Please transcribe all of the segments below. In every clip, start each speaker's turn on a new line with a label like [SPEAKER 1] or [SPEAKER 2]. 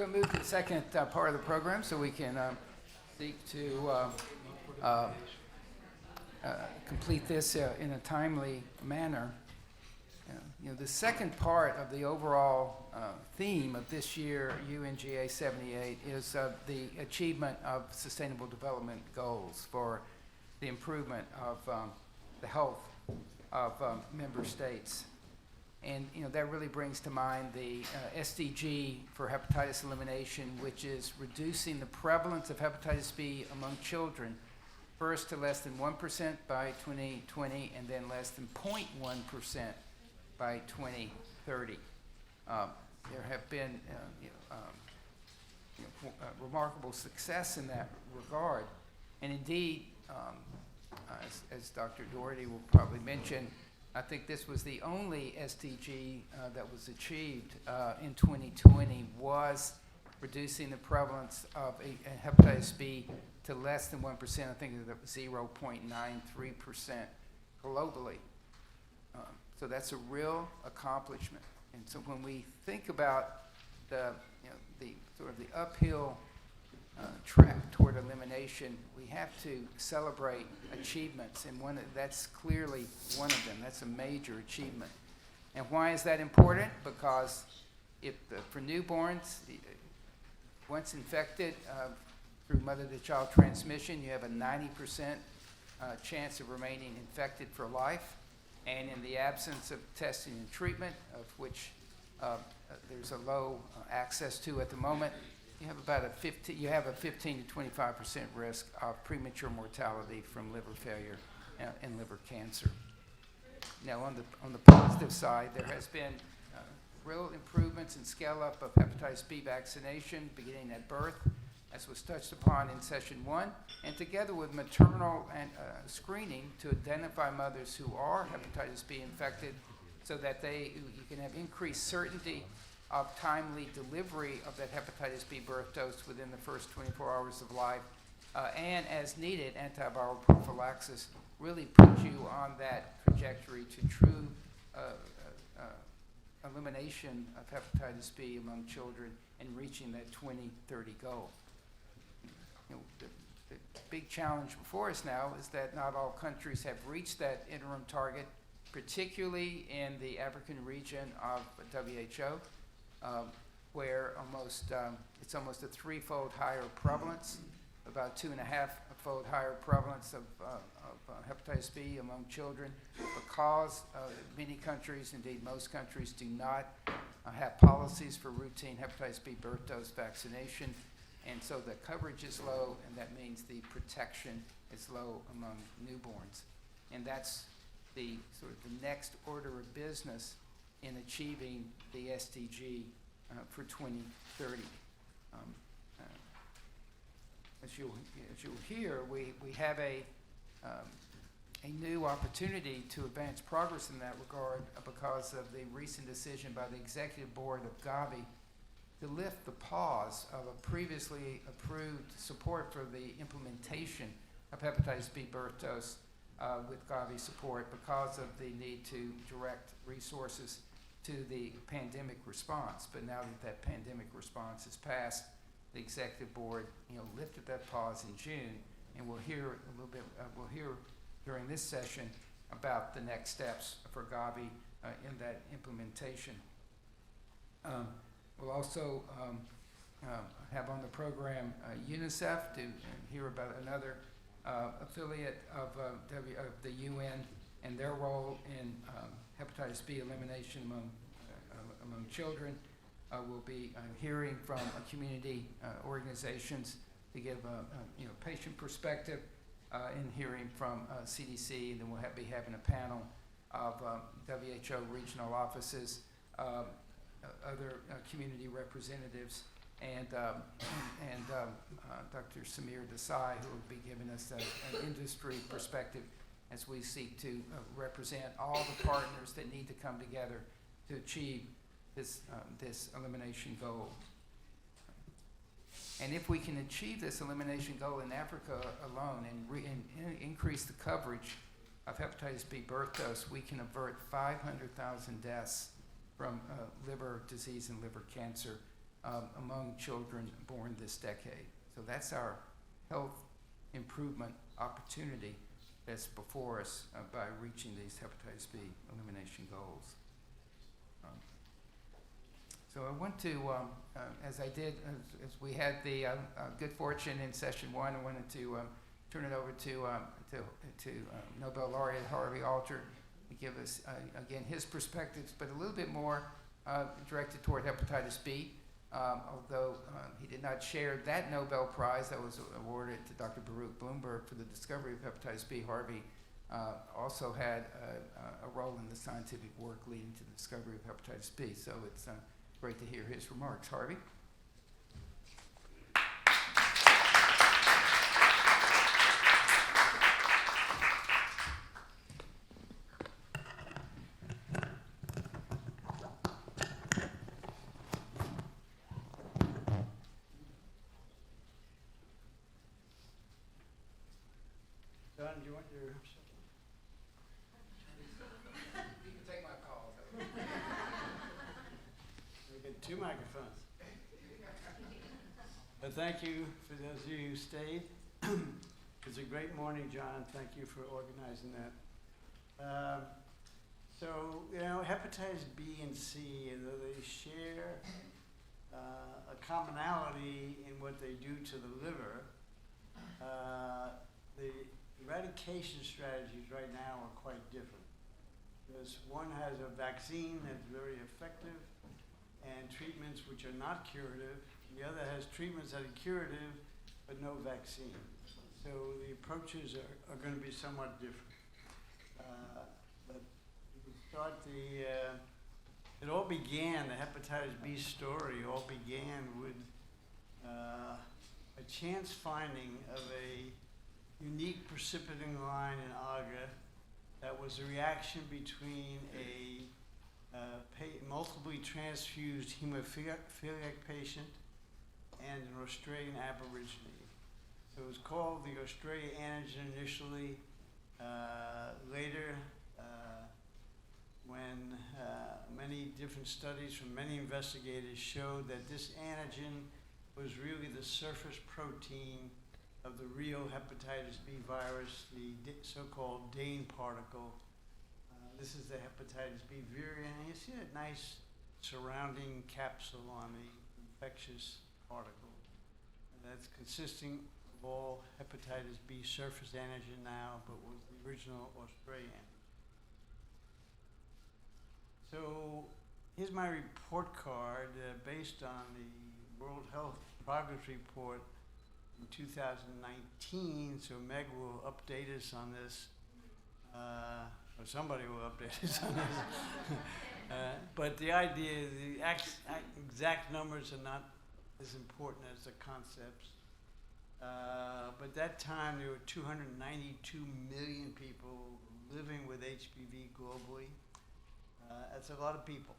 [SPEAKER 1] going to move to the second part of the program so we can seek to complete this in a timely manner. The second part of the overall theme of this year, UNGA 78, is the achievement of Sustainable Development Goals for the improvement of the health of member states. And that really brings to mind the SDG for hepatitis elimination, which is reducing the prevalence of hepatitis B among children, first to less than 1% by 2020, and then less than 0.1% by 2030. There have been remarkable success in that regard, and indeed, as Dr. Doherty will probably mention, I think this was the only SDG that was achieved in 2020 was reducing the prevalence of hepatitis B to less than 1%. I think it was 0.93% globally. So that's a real accomplishment. And so when we think about the sort of the uphill track toward elimination, we have to celebrate achievements, and that's clearly one of them. That's a major achievement. And why is that important? Because for newborns, once infected through mother-to-child transmission, you have a 90% chance of remaining infected for life. And in the absence of testing and treatment, of which there's a low access to at the moment, you have about a 15 to 25% risk of premature mortality from liver failure and liver cancer. Now, on the positive side, there has been real improvements in scale-up of hepatitis B vaccination beginning at birth, as was touched upon in session 1, and together with maternal and screening to identify mothers who are hepatitis B infected, so that you can have increased certainty of timely delivery of that hepatitis B birth dose within the first 24 hours of life, and as needed, antiviral prophylaxis really puts you on that trajectory to true elimination of hepatitis B among children and reaching that 2030 goal. The big challenge before us now is that not all countries have reached that interim target, particularly in the African region of WHO, where it's almost a threefold higher prevalence, about 2.5-fold higher prevalence of hepatitis B among children, because many countries, indeed most countries, do not have policies for routine hepatitis B birth dose vaccination. And so the coverage is low, and that means the protection is low among newborns. And that's the sort of the next order of business in achieving the SDG for 2030. As you'll hear, we have a new opportunity to advance progress in that regard because of the recent decision by the Executive Board of Gavi to lift the pause of a previously approved support for the implementation of hepatitis B birth dose with Gavi support because of the need to direct resources to the pandemic response. But now that pandemic response is passed, the Executive Board lifted that pause in June, and we'll hear a little bit, we'll hear during this session about the next steps for Gavi in that implementation. We'll also have on the program UNICEF to hear about another affiliate of the UN and their role in hepatitis B elimination among children. We'll be hearing from community organizations to give a patient perspective, and hearing from CDC, and then we'll be having a panel of WHO regional offices, other community representatives, and Dr. Samir Desai, who will be giving us an industry perspective as we seek to represent all the partners that need to come together to achieve this elimination goal. And if we can achieve this elimination goal in Africa alone and increase the coverage of hepatitis B birth dose, we can avert 500,000 deaths from liver disease and liver cancer among children born this decade. So that's our health improvement opportunity that's before us by reaching these hepatitis B elimination goals. So I want to, as I did, as we had the good fortune in session one, I wanted to turn it over to Nobel Laureate Harvey Alter to give us, again, his perspectives, but a little bit more directed toward hepatitis B. Although he did not share that Nobel Prize that was awarded to Dr. Baruch Bloomberg for the discovery of hepatitis B, Harvey also had a role in the scientific work leading to the discovery of hepatitis B. So it's great to hear his remarks. Harvey?
[SPEAKER 2] Don, do you want your...
[SPEAKER 1] You can take my call.
[SPEAKER 2] We get 2 microphones. But thank you for those of you who stayed. It's a great morning, John. Thank you for organizing that. So, you know, hepatitis B and C, though they share a commonality in what they do to the liver, the eradication strategies right now are quite different. Because one has a vaccine that's very effective and treatments which are not curative. The other has treatments that are curative but no vaccine. So the approaches are going to be somewhat different. But we can start it all began, the hepatitis B story all began with a chance finding of a unique precipitating line in UNGA that was a reaction between a multiply transfused hemophiliac patient and an Australian Aborigine. So it was called the Australia antigen initially. Later, when many different studies from many investigators showed that this antigen was really the surface protein of the real hepatitis B virus, the so-called Dane particle. This is the hepatitis B virion, and you see that nice surrounding capsule on the infectious particle. And that's consisting of all hepatitis B surface antigen now, but was the original Australian. So here's my report card based on the World Health Progress Report in 2019, so Meg will update us on this, or somebody will update us on this. But the idea, the exact numbers are not as important as the concepts. But that time there were 292 million people living with HBV globally. That's a lot of people.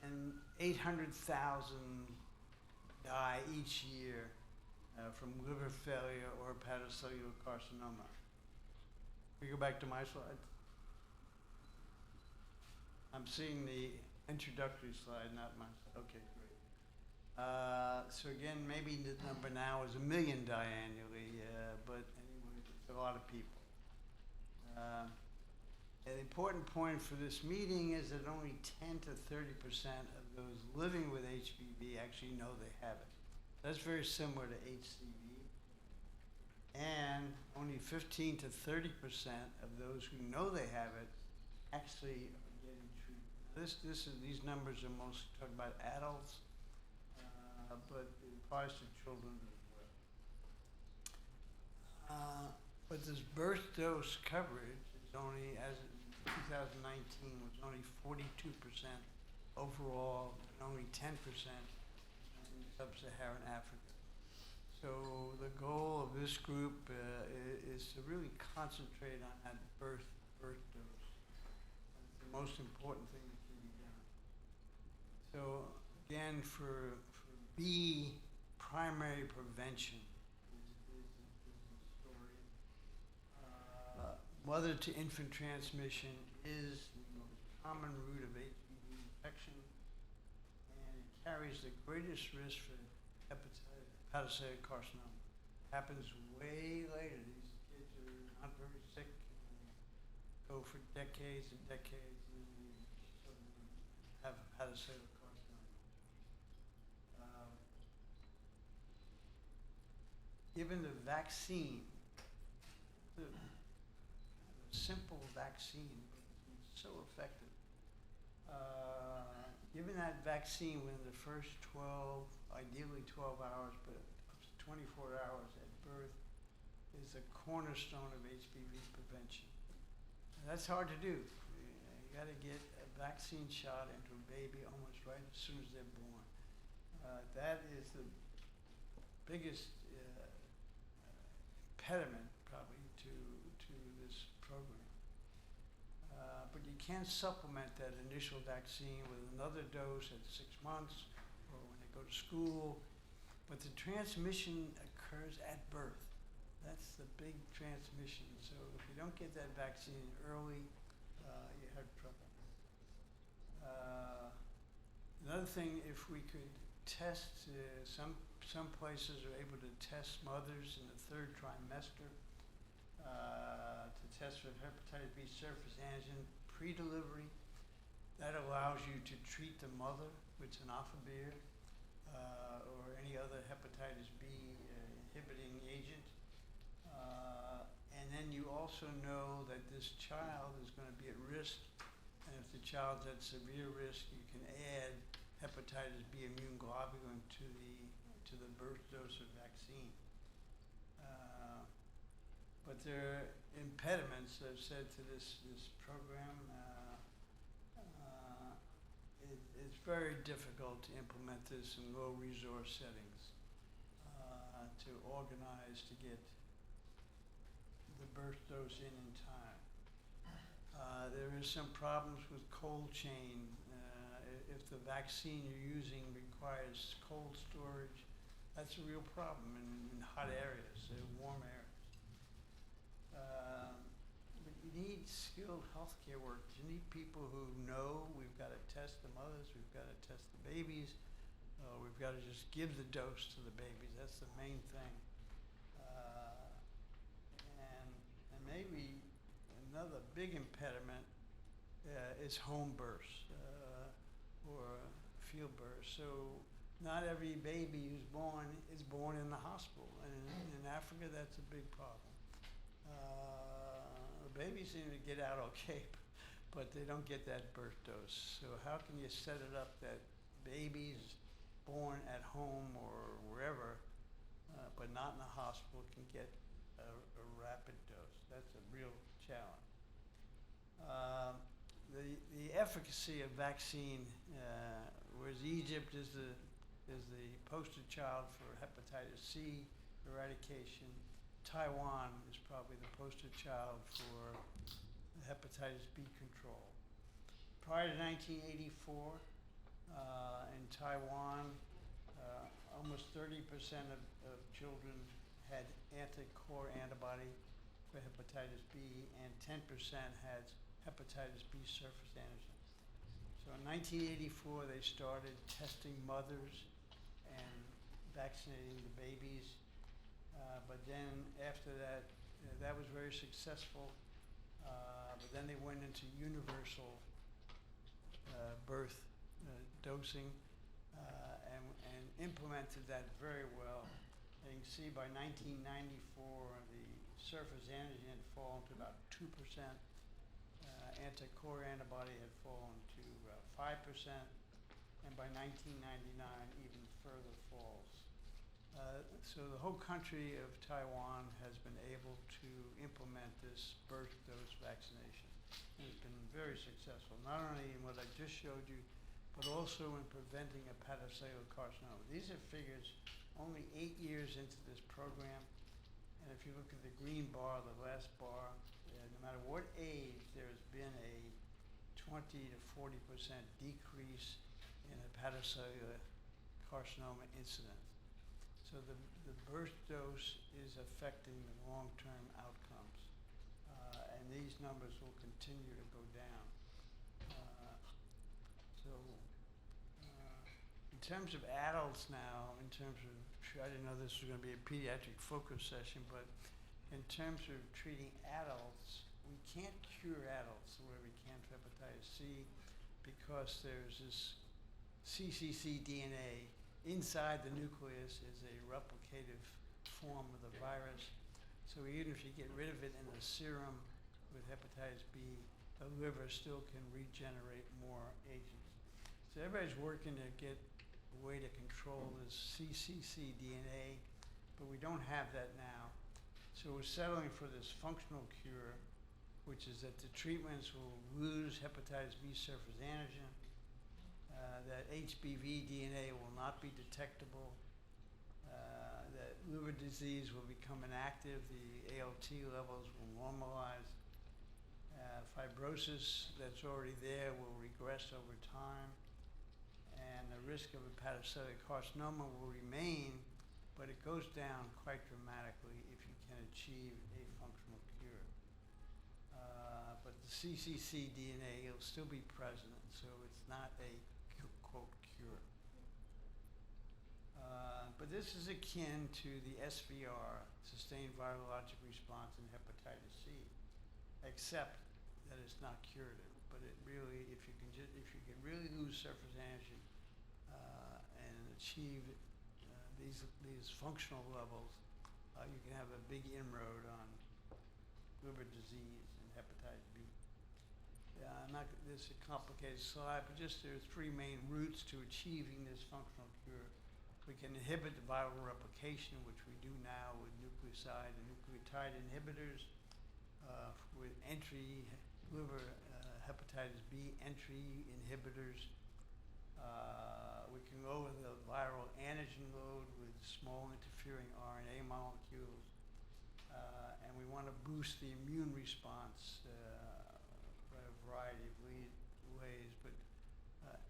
[SPEAKER 2] And 800,000 die each year from liver failure or hepatocellular carcinoma. We go back to my slide. I'm seeing the introductory slide, not my slide. Okay, great. So again, maybe the number now is 1 million die annually, but anyway, it's a lot of people. An important point for this meeting is that only 10 to 30% of those living with HBV actually know they have it. That's very similar to HCV. And only 15 to 30% of those who know they have it actually are getting treatment. These numbers are mostly talking about adults, but it applies to children as well. But this birth dose coverage is only, as in 2019, was only 42% overall, and only 10% in sub-Saharan Africa. So the goal of this group is to really concentrate on that birth dose. That's the most important thing that can be done. So again, for B, primary prevention is the story. Mother to infant transmission is the most common route of HPV infection, and it carries the greatest risk for hepatocellular carcinoma. Happens way later. These kids are not very sick, and go for decades and decades, and then they suddenly have hepatocellular carcinoma. Given the vaccine, the simple vaccine, but it's so effective. Given that vaccine within the first 12, ideally 12 hours, but up to 24 hours at birth, is a cornerstone of HPV prevention. And that's hard to do. You got to get a vaccine shot into a baby almost right as soon as they're born. That is the biggest impediment, probably, to this program. But you can supplement that initial vaccine with another dose at 6 months or when they go to school. But the transmission occurs at birth. That's the big transmission. So if you don't get that vaccine early, you have trouble. Another thing, if we could test, some places are able to test mothers in the 3rd trimester to test for hepatitis B surface antigen pre-delivery. That allows you to treat the mother with tenofovir or any other hepatitis B inhibiting agent. And then you also know that this child is going to be at risk, and if the child's at severe risk, you can add hepatitis B immune globulin to the birth dose of vaccine. But there are impediments, I've said, to this program. It's very difficult to implement this in low resource settings, to organize to get the birth dose in time. There is some problems with cold chain. If the vaccine you're using requires cold storage, that's a real problem in hot areas, warm areas. But you need skilled healthcare workers. You need people who know we've got to test the mothers, we've got to test the babies, we've got to just give the dose to the babies. That's the main thing. And maybe another big impediment is home births or field births. So not every baby who's born is born in the hospital. And in Africa, that's a big problem. The babies seem to get out okay, but they don't get that birth dose. So how can you set it up that babies born at home or wherever, but not in the hospital, can get a rapid dose? That's a real challenge. The efficacy of vaccine, whereas Egypt is the poster child for hepatitis C eradication, Taiwan is probably the poster child for hepatitis B control. Prior to 1984, in Taiwan, almost 30% of children had anti-core antibody for hepatitis B, and 10% had hepatitis B surface antigen. So in 1984, they started testing mothers and vaccinating the babies. But then after that, that was very successful. But then they went into universal birth dosing and implemented that very well. And you can see by 1994, the surface antigen had fallen to about 2%. Anti-core antibody had fallen to 5%. And by 1999, even further falls. So the whole country of Taiwan has been able to implement this birth dose vaccination. And it's been very successful, not only in what I just showed you, but also in preventing hepatocellular carcinoma. These are figures only 8 years into this program. And if you look at the green bar, the last bar, no matter what age, there has been a 20 to 40% decrease in hepatocellular carcinoma incidence. So the birth dose is affecting the long-term outcomes, and these numbers will continue to go down. So, in terms of adults now, in terms of, I didn't know this was going to be a pediatric focus session, but in terms of treating adults, we can't cure adults the way we can for hepatitis C because there's this cccDNA inside the nucleus is a replicative form of the virus. So even if you get rid of it in the serum with hepatitis B, the liver still can regenerate more agents. So everybody's working to get a way to control this cccDNA, but we don't have that now. So we're settling for this functional cure, which is that the treatments will lose hepatitis B surface antigen, that HBV DNA will not be detectable, that liver disease will become inactive, the ALT levels will normalize, fibrosis that's already there will regress over time, and the risk of hepatocellular carcinoma will remain, but it goes down quite dramatically if you can achieve a functional cure. But the cccDNA will still be present, so it's not a quote cure. But this is akin to the SVR, sustained virologic response in hepatitis C, except that it's not curative. But it really, if you can really lose surface antigen and achieve these functional levels, you can have a big inroad on liver disease and hepatitis B. This is a complicated slide, but just there are three main routes to achieving this functional cure. We can inhibit the viral replication, which we do now with nucleoside and nucleotide inhibitors, with entry liver hepatitis B entry inhibitors. We can lower the viral antigen load with small interfering RNA molecules, and we want to boost the immune response by a variety of ways, but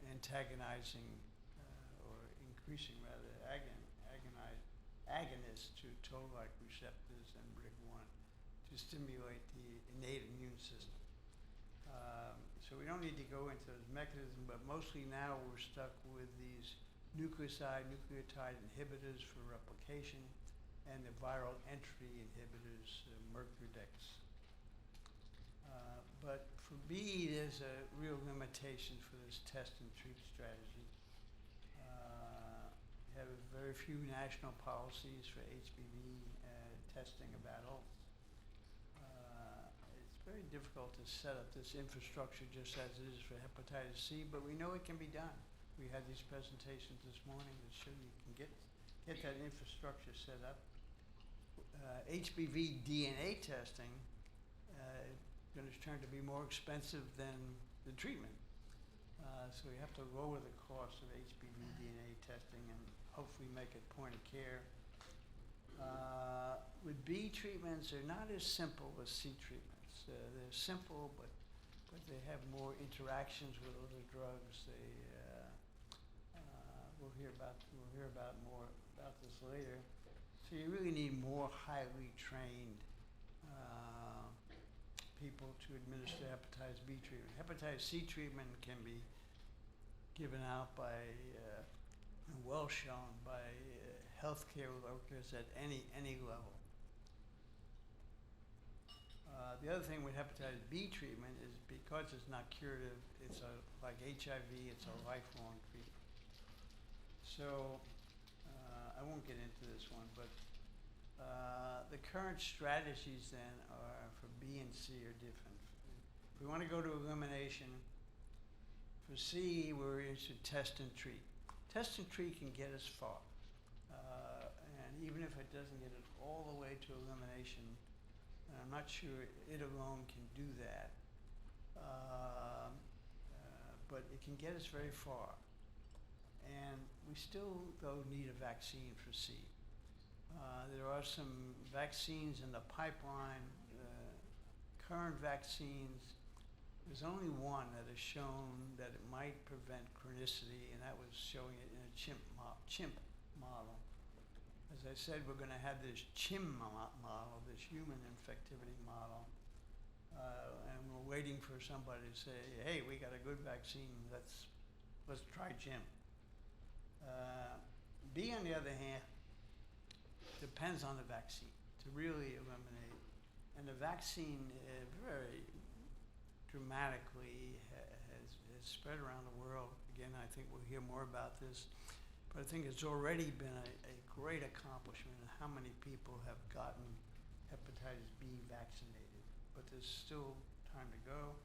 [SPEAKER 2] antagonizing or increasing rather agonists to toll-like receptors and RIG1 to stimulate the innate immune system. So we don't need to go into those mechanisms, but mostly now we're stuck with these nucleoside, nucleotide inhibitors for replication and the viral entry inhibitors, Mercurdex. But for B, there's a real limitation for this test and treat strategy. We have very few national policies for HBV testing of adults. It's very difficult to set up this infrastructure just as it is for hepatitis C, but we know it can be done. We had these presentations this morning that show you can get that infrastructure set up. HBV DNA testing is going to turn to be more expensive than the treatment. So we have to lower the cost of HBV DNA testing and hopefully make it point of care. With B treatments, they're not as simple as C treatments. They're simple, but they have more interactions with other drugs. We'll hear about more about this later. So you really need more highly trained people to administer hepatitis B treatment. Hepatitis C treatment can be given out by, well shown by healthcare workers at any level. The other thing with hepatitis B treatment is because it's not curative, it's like HIV, it's a lifelong treatment. So I won't get into this one, but the current strategies then are for B and C are different. If we want to go to elimination, for C, we're into test and treat. Test and treat can get us far. And even if it doesn't get us all the way to elimination, and I'm not sure it alone can do that, but it can get us very far. And we still, though, need a vaccine for C. There are some vaccines in the pipeline. Current vaccines, there's only one that has shown that it might prevent chronicity, and that was showing it in a chimp model. As I said, we're going to have this CHIM model, this human infectivity model, and we're waiting for somebody to say, hey, we got a good vaccine, let's let's try Jim. B, on the other hand, depends on the vaccine to really eliminate. And the vaccine very dramatically has spread around the world. Again, I think we'll hear more about this. But I think it's already been a great accomplishment in how many people have gotten hepatitis B vaccinated. But there's still time to go.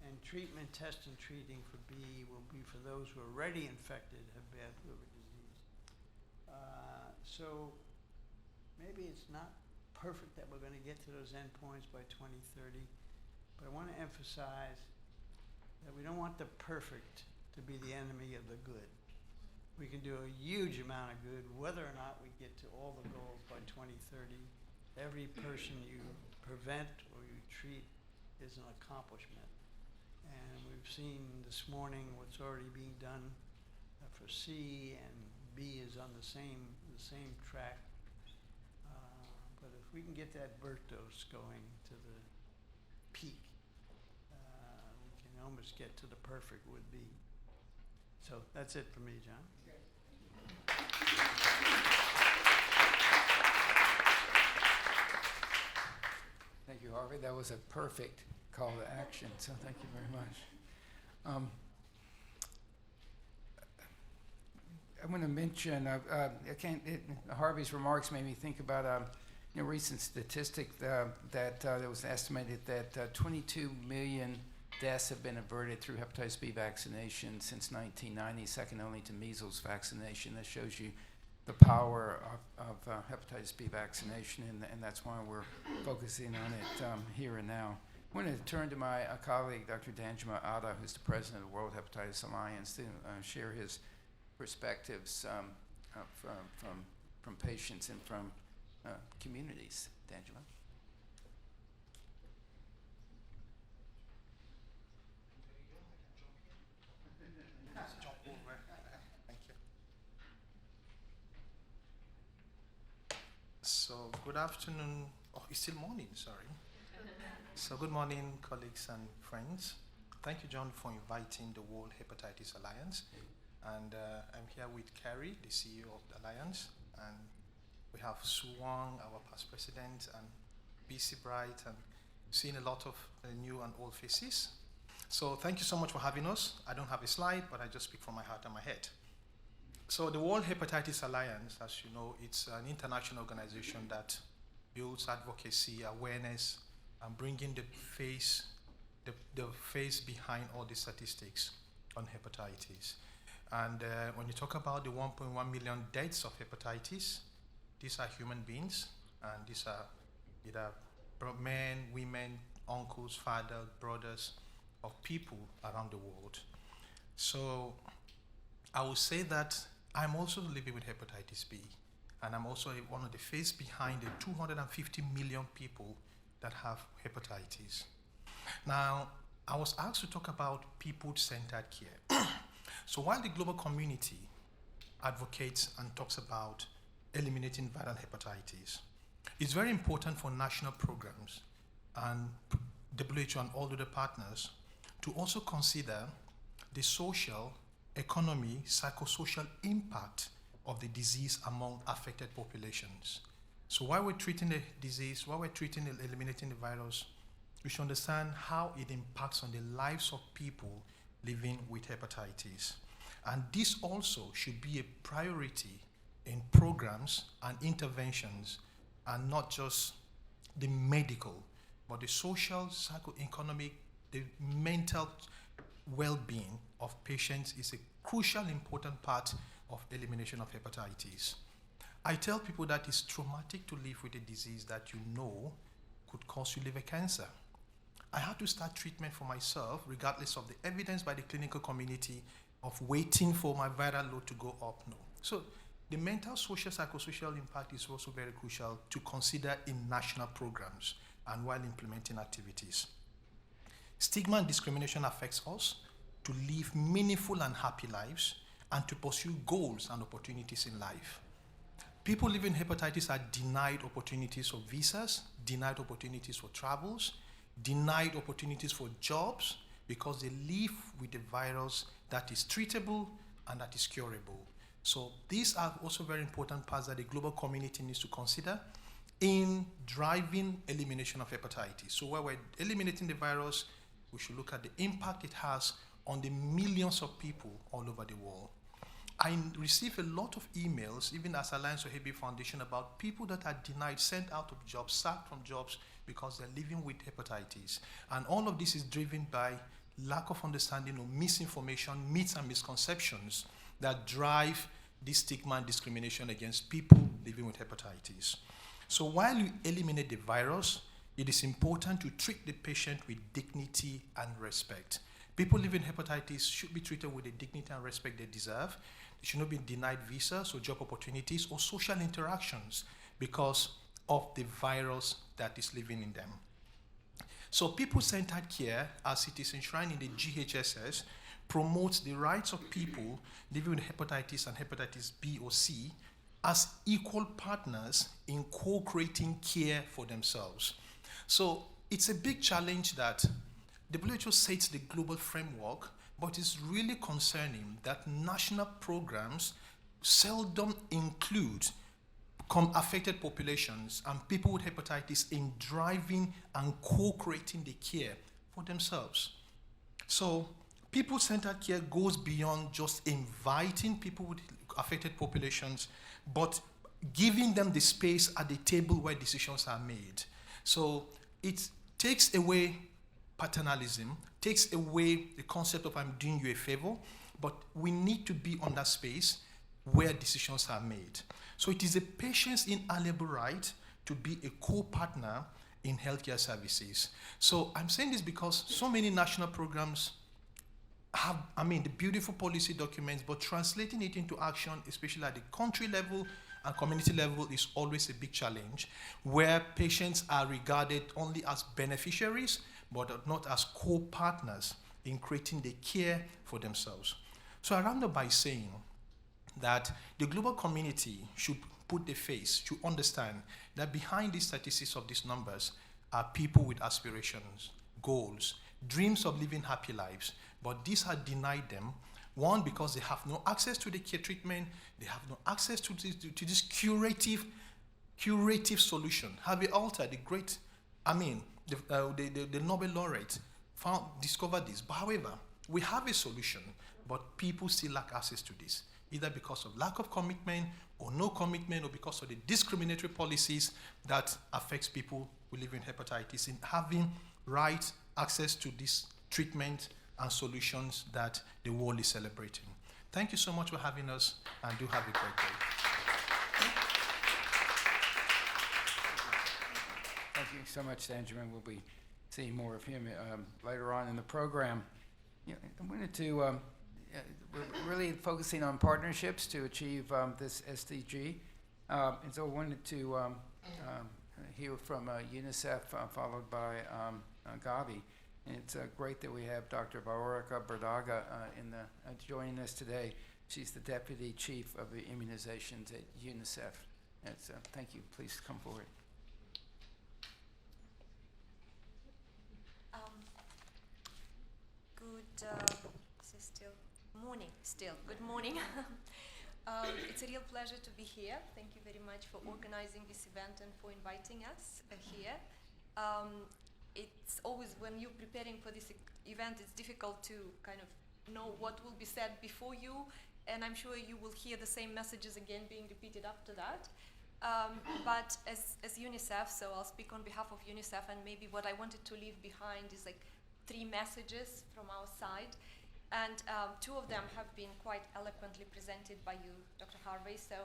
[SPEAKER 2] And treatment, test, and treating for B will be for those who are already infected, have bad liver disease. So maybe it's not perfect that we're going to get to those endpoints by 2030, but I want to emphasize that we don't want the perfect to be the enemy of the good. We can do a huge amount of good, whether or not we get to all the goals by 2030. Every person you prevent or you treat is an accomplishment. And we've seen this morning what's already being done for C, and B is on the same track. But if we can get that birth dose going to the peak, we can almost get to the perfect would be. So that's it for me, John.
[SPEAKER 1] Thank you, Harvey. That was a perfect call to action, so thank you very much. I want to mention, Harvey's remarks made me think about a recent statistic that it was estimated that 22 million deaths have been averted through hepatitis B vaccination since 1990, second only to measles vaccination. That shows you the power of hepatitis B vaccination, and that's why we're focusing on it here and now. I want to turn to my colleague, Dr. Danjuma Atta, who's the president of the World Hepatitis Alliance, to share his perspectives from patients and from communities. Danjuma.
[SPEAKER 3] Thank you. So, good afternoon. Oh, it's still morning, sorry. So, good morning, colleagues and friends. Thank you, John, for inviting the World Hepatitis Alliance. And I'm here with Carrie, the CEO of the Alliance. And we have Suwon, our past president, and BC Bright, and seeing a lot of new and old faces. So thank you so much for having us. I don't have a slide, but I just speak from my heart and my head. So the World Hepatitis Alliance, as you know, it's an international organization that builds advocacy, awareness, and bringing the face behind all the statistics on hepatitis. And when you talk about the 1.1 million deaths of hepatitis, these are human beings, and these are either men, women, uncles, fathers, brothers of people around the world. So I will say that I'm also living with hepatitis B, and I'm also one of the face behind the 250 million people that have hepatitis. Now, I was asked to talk about people-centered care. So while the global community advocates and talks about eliminating viral hepatitis, it's very important for national programs and WHO and all other partners to also consider the social, economic, psychosocial impact of the disease among affected populations. So while we're treating the disease, while we're treating and eliminating the virus, we should understand how it impacts on the lives of people living with hepatitis. And this also should be a priority in programs and interventions, and not just the medical, but the social, psychoeconomic, the mental well-being of patients is a crucial, important part of elimination of hepatitis. I tell people that it's traumatic to live with a disease that you know could cause you liver cancer. I had to start treatment for myself, regardless of the evidence by the clinical community of waiting for my viral load to go up. No. So the mental, social, psychosocial impact is also very crucial to consider in national programs and while implementing activities. Stigma and discrimination affects us to live meaningful and happy lives and to pursue goals and opportunities in life. People living with hepatitis are denied opportunities for visas, denied opportunities for travels, denied opportunities for jobs, because they live with a virus that is treatable and that is curable. So these are also very important parts that the global community needs to consider in driving elimination of hepatitis. So while we're eliminating the virus, we should look at the impact it has on the millions of people all over the world. I receive a lot of emails, even as Alliance for Hep Foundation, about people that are denied, sent out of jobs, sacked from jobs because they're living with hepatitis. And all of this is driven by lack of understanding or misinformation, myths and misconceptions that drive this stigma and discrimination against people living with hepatitis. So while you eliminate the virus, it is important to treat the patient with dignity and respect. People living with hepatitis should be treated with the dignity and respect they deserve. They should not be denied visas or job opportunities or social interactions because of the virus that is living in them. So people-centered care, as it is enshrined in the GHSS, promotes the rights of people living with hepatitis and hepatitis B or C as equal partners in co-creating care for themselves. So it's a big challenge that WHO sets the global framework, but it's really concerning that national programs seldom include affected populations and people with hepatitis in driving and co-creating the care for themselves. So people-centered care goes beyond just inviting people with affected populations, but giving them the space at the table where decisions are made. So it takes away paternalism, takes away the concept of I'm doing you a favor, but we need to be on that space where decisions are made. So it is a patient's inalienable right to be a co-partner in healthcare services. So I'm saying this because so many national programs have, the beautiful policy documents, but translating it into action, especially at the country level and community level, is always a big challenge, where patients are regarded only as beneficiaries, but not as co-partners in creating the care for themselves. So I round up by saying that the global community should put the face, should understand that behind these statistics of these numbers are people with aspirations, goals, dreams of living happy lives, but these are denied them. One, because they have no access to the care treatment, they have no access to this curative solution. Harvey Alter, the great, the Nobel Laureate, discovered this. But however, we have a solution, but people still lack access to this, either because of lack of commitment or no commitment, or because of the discriminatory policies that affects people who live in hepatitis in having right access to this treatment and solutions that the world is celebrating. Thank you so much for having us, and do have a great day.
[SPEAKER 1] Thank you so much, Benjamin. We'll be seeing more of him later on in the program. I wanted to, we're really focusing on partnerships to achieve this SDG. And so I wanted to hear from UNICEF, followed by Gavi. And it's great that we have Dr. Veronica Berdaga joining us today. She's the Deputy Chief of the Immunizations at UNICEF. Thank you. Please come forward.
[SPEAKER 4] Good morning. It's a real pleasure to be here. Thank you very much for organizing this event and for inviting us here. It's always, when you're preparing for this event, it's difficult to kind of know what will be said before you, and I'm sure you will hear the same messages again being repeated after that. But as UNICEF, so I'll speak on behalf of UNICEF, and maybe what I wanted to leave behind is like 3 messages from our side. And 2 of them have been quite eloquently presented by you, Dr. Harvey. So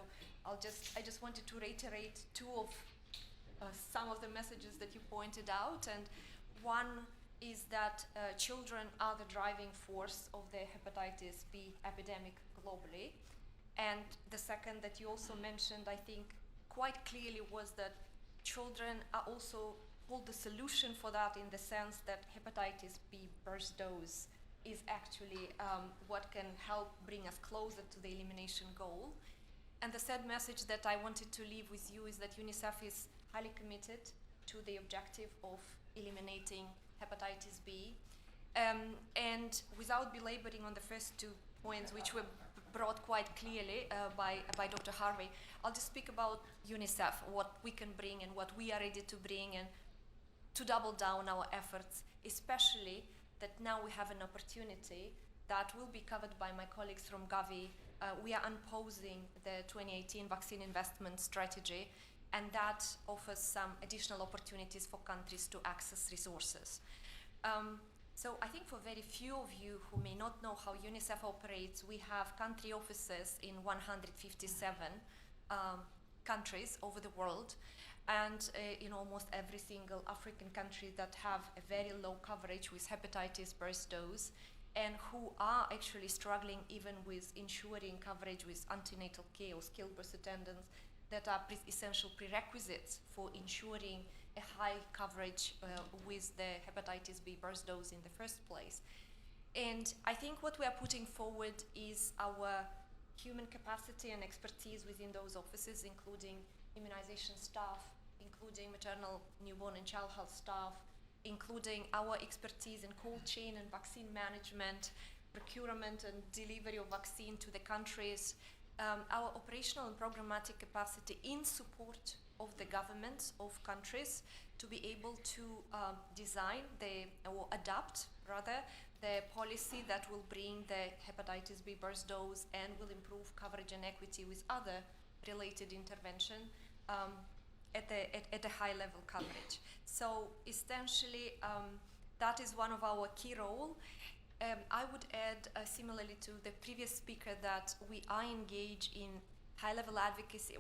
[SPEAKER 4] I just wanted to reiterate 2 of some of the messages that you pointed out. And one is that children are the driving force of the hepatitis B epidemic globally. And the second that you also mentioned, I think quite clearly, was that children are also hold the solution for that, in the sense that hepatitis B first dose is actually what can help bring us closer to the elimination goal. And the third message that I wanted to leave with you is that UNICEF is highly committed to the objective of eliminating hepatitis B. And without belaboring on the first 2 points, which were brought quite clearly by Dr. Harvey, I'll just speak about UNICEF, what we can bring and what we are ready to bring, and to double down our efforts, especially that now we have an opportunity that will be covered by my colleagues from Gavi. We are unposing the 2018 vaccine investment strategy, and that offers some additional opportunities for countries to access resources. So I think for very few of you who may not know how UNICEF operates, we have country offices in 157 countries over the world, and in almost every single African country that have a very low coverage with hepatitis first dose, and who are actually struggling even with ensuring coverage with antenatal care or skilled birth attendants that are essential prerequisites for ensuring a high coverage with the hepatitis B burst dose in the first place. And I think what we are putting forward is our human capacity and expertise within those offices, including immunization staff, including maternal, newborn and child health staff, including our expertise in cold chain and vaccine management, procurement and delivery of vaccine to the countries, our operational and programmatic capacity in support of the governments of countries to be able to design or adapt rather the policy that will bring the hepatitis B burst dose and will improve coverage and equity with other related intervention at a high level coverage. So essentially that is one of our key role. I would add, similarly to the previous speaker, that we are engaged in high-level advocacy,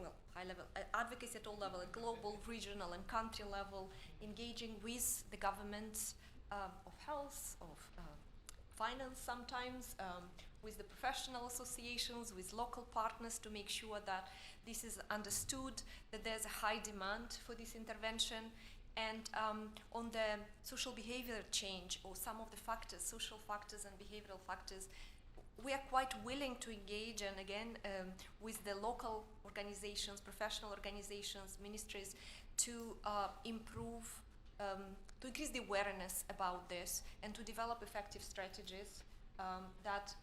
[SPEAKER 4] advocacy at all levels, at global, regional, and country level, engaging with the governments of health, of finance sometimes, with the professional associations, with local partners to make sure that this is understood, that there's a high demand for this intervention. And on the social behavior change, or some of the factors, social factors and behavioral factors, we are quite willing to engage, and again, with the local organizations, professional organizations, ministries, to improve, to increase the awareness about this, and to develop effective strategies that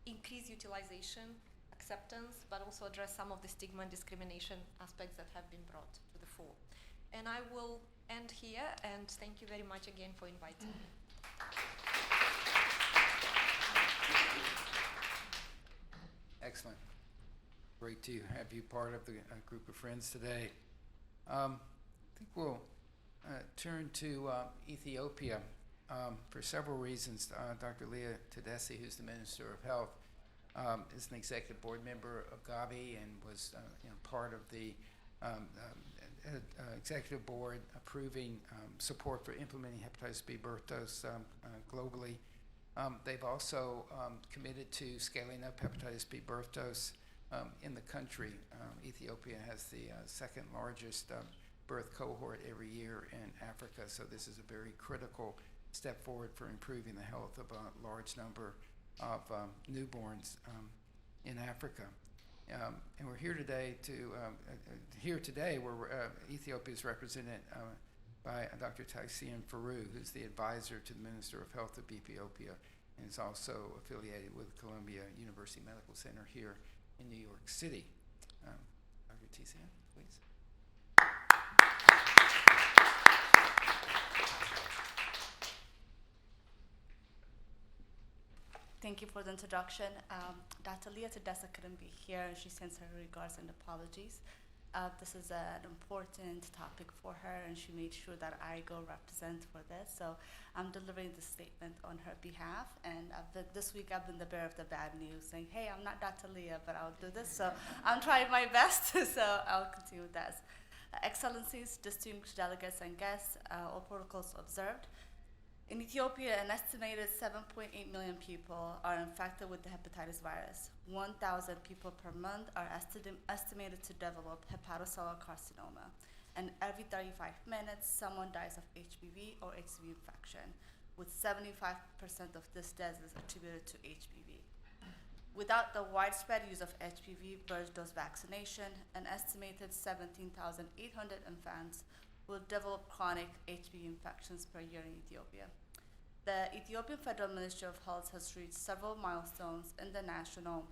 [SPEAKER 4] increase utilization, acceptance, but also address some of the stigma and discrimination aspects that have been brought to the fore. And I will end here, and thank you very much again for inviting me.
[SPEAKER 1] Excellent. Great to have you part of the group of friends today. I think we'll turn to Ethiopia for several reasons. Dr. Leah Tedeschi, who's the Minister of Health, is an executive board member of Gavi and was part of the executive board approving support for implementing hepatitis B birth dose globally. They've also committed to scaling up hepatitis B birth dose in the country. Ethiopia has the second largest birth cohort every year in Africa, so this is a very critical step forward for improving the health of a large number of newborns in Africa. And we're here today where Ethiopia is represented by Dr. Taisian Faru, who's the advisor to the Minister of Health of Ethiopia, and is also affiliated with Columbia University Medical Center here in New York City. Dr. Taisian, please.
[SPEAKER 5] Thank you for the introduction. Dr. Leah Tedeschi couldn't be here, and she sends her regards and apologies. This is an important topic for her, and she made sure that I go represent for this. So I'm delivering this statement on her behalf. And this week I've been the bearer of the bad news, saying, hey, I'm not Dr. Leah, but I'll do this. So I'm trying my best, so I'll continue with this. Excellencies, distinguished delegates and guests, all protocols observed. In Ethiopia, an estimated 7.8 million people are infected with the hepatitis virus. 1,000 people per month are estimated to develop hepatocellular carcinoma. And every 35 minutes, someone dies of HPV or HCV infection, with 75% of this death is attributed to HPV. Without the widespread use of HPV burst dose vaccination, an estimated 17,800 infants will develop chronic HPV infections per year in Ethiopia. The Ethiopian Federal Ministry of Health has reached several milestones in the national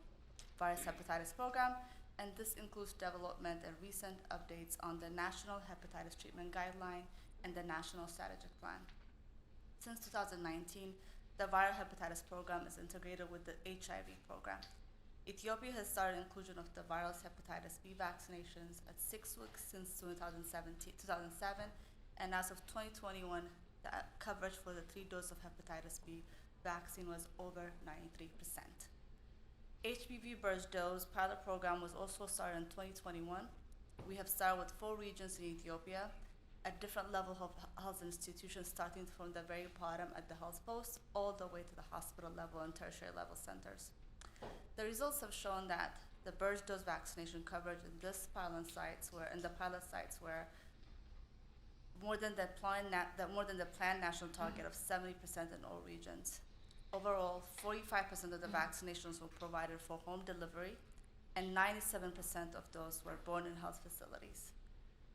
[SPEAKER 5] virus hepatitis program, and this includes development and recent updates on the National Hepatitis Treatment Guideline and the National Strategic Plan. Since 2019, the viral hepatitis program is integrated with the HIV program. Ethiopia has started inclusion of the viral hepatitis B vaccinations at 6 weeks since 2007, and as of 2021, the coverage for the 3 doses of hepatitis B vaccine was over 93%. HPV burst dose pilot program was also started in 2021. We have started with 4 regions in Ethiopia at different levels of health institutions, starting from the very bottom at the health post all the way to the hospital level and tertiary level centers. The results have shown that the burst dose vaccination coverage in the pilot sites were more than the planned national target of 70% in all regions. Overall, 45% of the vaccinations were provided for home delivery, and 97% of those were born in health facilities.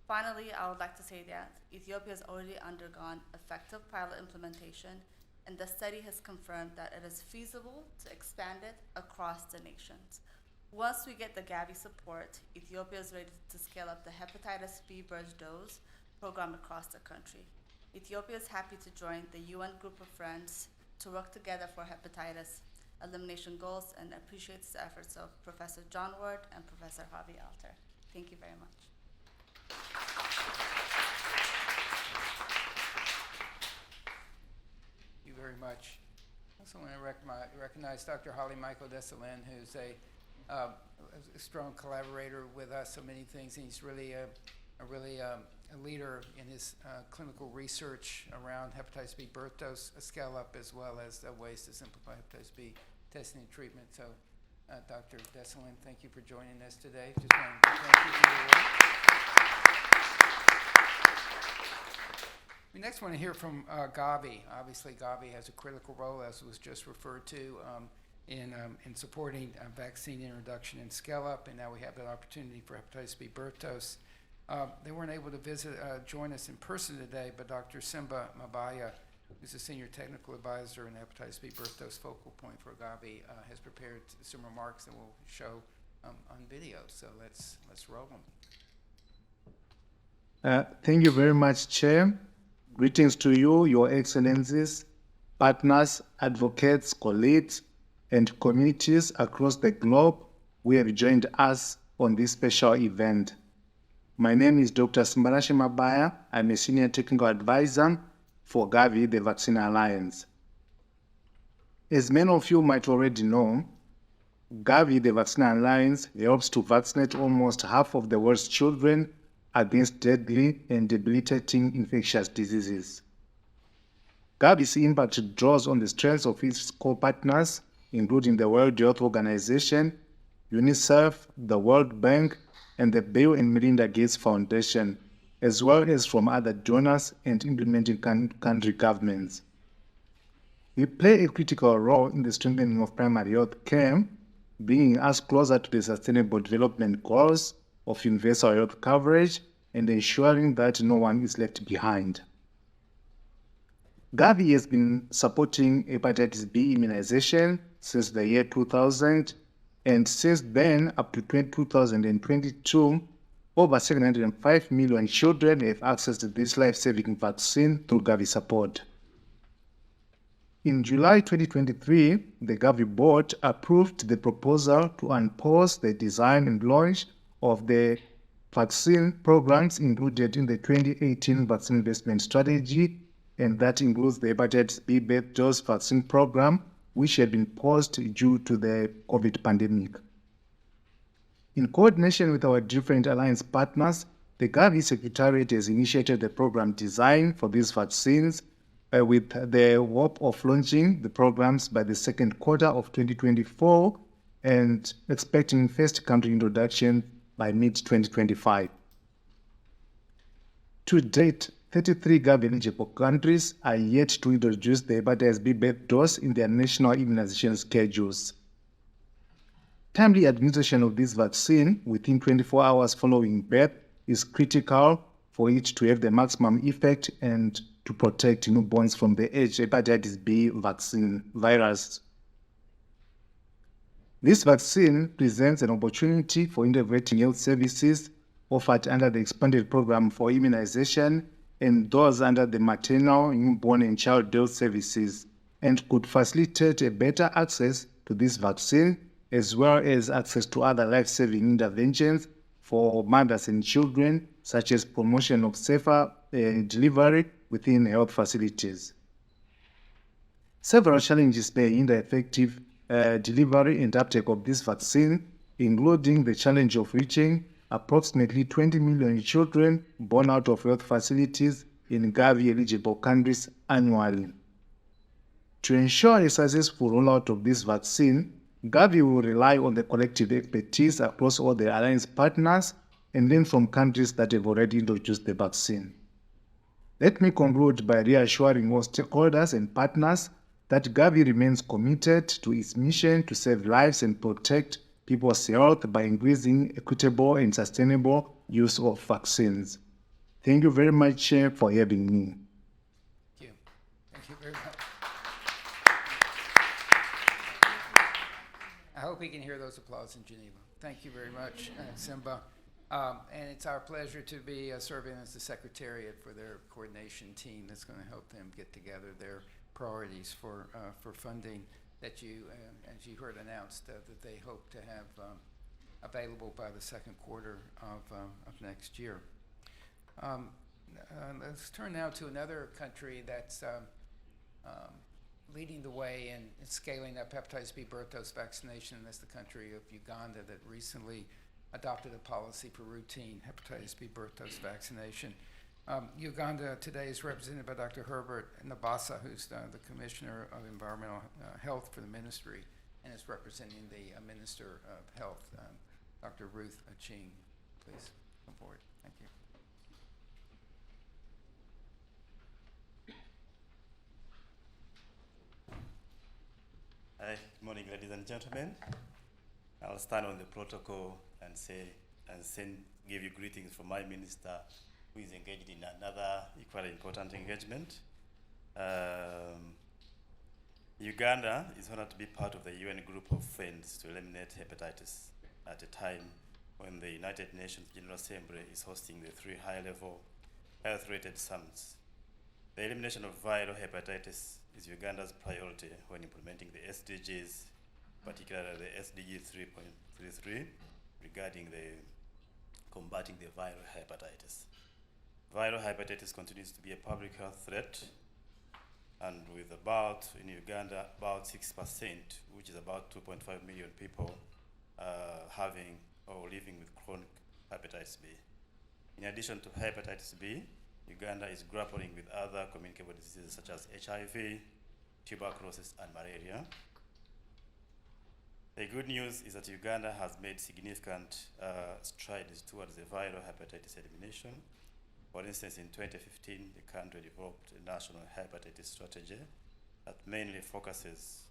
[SPEAKER 5] Finally, I would like to say that Ethiopia has already undergone effective pilot implementation, and the study has confirmed that it is feasible to expand it across the nations. Once we get the Gavi support, Ethiopia is ready to scale up the hepatitis B burst dose program across the country. Ethiopia is happy to join the UN group of friends to work together for hepatitis elimination goals, and appreciates the efforts of Professor John Ward and Professor Harvey Alter. Thank you very much.
[SPEAKER 1] Thank you very much. I also want to recognize Dr. Holly Michael Dessalin, who's a strong collaborator with us on many things, and he's really a leader in his clinical research around hepatitis B birth dose scale-up, as well as ways to simplify hepatitis B testing and treatment. So, Dr. Dessalin, thank you for joining us today. Just want to thank you for your work. We next want to hear from Gavi. Obviously, Gavi has a critical role, as was just referred to, in supporting vaccine introduction and scale-up, and now we have that opportunity for hepatitis B birth dose. They weren't able to join us in person today, but Dr. Simba Mabaya, who's a senior technical advisor and hepatitis B birth dose focal point for Gavi, has prepared some remarks that we'll show on video. So let's roll them.
[SPEAKER 6] Thank you very much, Chair. Greetings to you, Your Excellencies, partners, advocates, colleagues, and communities across the globe who have joined us on this special event. My name is Dr. Simbarashi Mabaya. I'm a senior technical advisor for Gavi, the Vaccine Alliance. As many of you might already know, Gavi, the Vaccine Alliance, helps to vaccinate almost half of the world's children against deadly and debilitating infectious diseases. Gavi's impact draws on the strengths of its co-partners, including the World Health Organization, UNICEF, the World Bank, and the Bill and Melinda Gates Foundation, as well as from other donors and implementing country governments. We play a critical role in the strengthening of primary health care, bringing us closer to the Sustainable Development Goals of universal health coverage and ensuring that no one is left behind. Gavi has been supporting hepatitis B immunization since the year 2000, and since then, up to 2022, over 705 million children have access to this life-saving vaccine through Gavi support. In July 2023, the Gavi board approved the proposal to unpause the design and launch of the vaccine programs included in the 2018 Vaccine Investment Strategy, and that includes the hepatitis B birth dose vaccine program, which had been paused due to the COVID pandemic. In coordination with our different alliance partners, the Gavi Secretariat has initiated the program design for these vaccines with the hope of launching the programs by the second quarter of 2024 and expecting first country introduction by mid-2025. To date, 33 Gavi-eligible countries are yet to introduce the hepatitis B birth dose in their national immunization schedules. Timely administration of this vaccine within 24 hours following birth is critical for it to have the maximum effect and to protect newborns from the hepatitis B vaccine virus. This vaccine presents an opportunity for integrating health services offered under the expanded program for immunization and those under the maternal, newborn, and child health services, and could facilitate a better access to this vaccine, as well as access to other life-saving interventions for mothers and children, such as promotion of safer delivery within health facilities. Several challenges may hinder effective delivery and uptake of this vaccine, including the challenge of reaching approximately 20 million children born out of health facilities in Gavi-eligible countries annually. To ensure a successful rollout of this vaccine, Gavi will rely on the collective expertise across all the alliance partners and then from countries that have already introduced the vaccine. Let me conclude by reassuring all stakeholders and partners that Gavi remains committed to its mission to save lives and protect people's health by increasing equitable and sustainable use of vaccines. Thank you very much for having me.
[SPEAKER 1] Thank you. Thank you very much. I hope we can hear those applause in Geneva. Thank you very much, Simba. And it's our pleasure to be serving as the secretariat for their coordination team that's going to help them get together their priorities for funding that you, as you heard announced, that they hope to have available by the second quarter of next year. Let's turn now to another country that's leading the way in scaling up hepatitis B birth dose vaccination. That's the country of Uganda that recently adopted a policy for routine hepatitis B birth dose vaccination. Uganda today is represented by Dr. Herbert Nabasa, who's the Commissioner of Environmental Health for the Ministry, and is representing the Minister of Health, Dr. Ruth Aching. Please come forward. Thank you.
[SPEAKER 7] Hi, good morning, ladies and gentlemen. I'll stand on the protocol and give you greetings from my minister, who is engaged in another equally important engagement. Uganda is honored to be part of the UN group of friends to eliminate hepatitis at a time when the United Nations General Assembly is hosting the 3 high-level health-related summits. The elimination of viral hepatitis is Uganda's priority when implementing the SDGs, particularly the SDG 3.33 regarding the combating the viral hepatitis. Viral hepatitis continues to be a public health threat, and with in Uganda, about 6%, which is about 2.5 million people, having or living with chronic hepatitis B. In addition to hepatitis B, Uganda is grappling with other communicable diseases such as HIV, tuberculosis, and malaria. The good news is that Uganda has made significant strides towards the viral hepatitis elimination. For instance, in 2015, the country developed a national hepatitis strategy that mainly focuses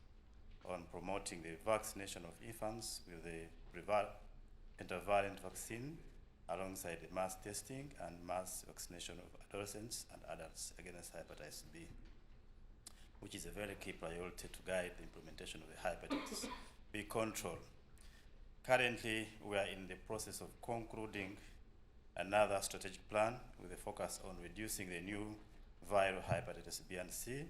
[SPEAKER 7] on promoting the vaccination of infants with the pentavalent vaccine, alongside the mass testing and mass vaccination of adolescents and adults against hepatitis B, which is a very key priority to guide the implementation of the hepatitis B control. Currently, we are in the process of concluding another strategic plan with a focus on reducing the new viral hepatitis B and C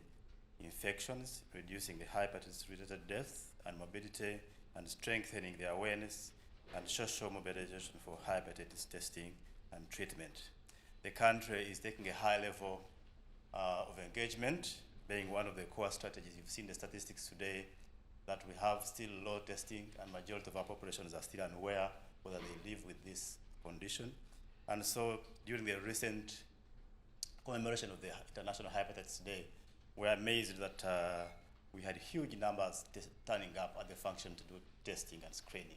[SPEAKER 7] infections, reducing the hepatitis-related deaths and morbidity, and strengthening the awareness and social mobilization for hepatitis testing and treatment. The country is taking a high level of engagement, being one of the core strategies. You've seen the statistics today that we have still low testing, and majority of our populations are still unaware whether they live with this condition. And so during the recent commemoration of the International Hepatitis Day, we're amazed that we had huge numbers turning up at the function to do testing and screening.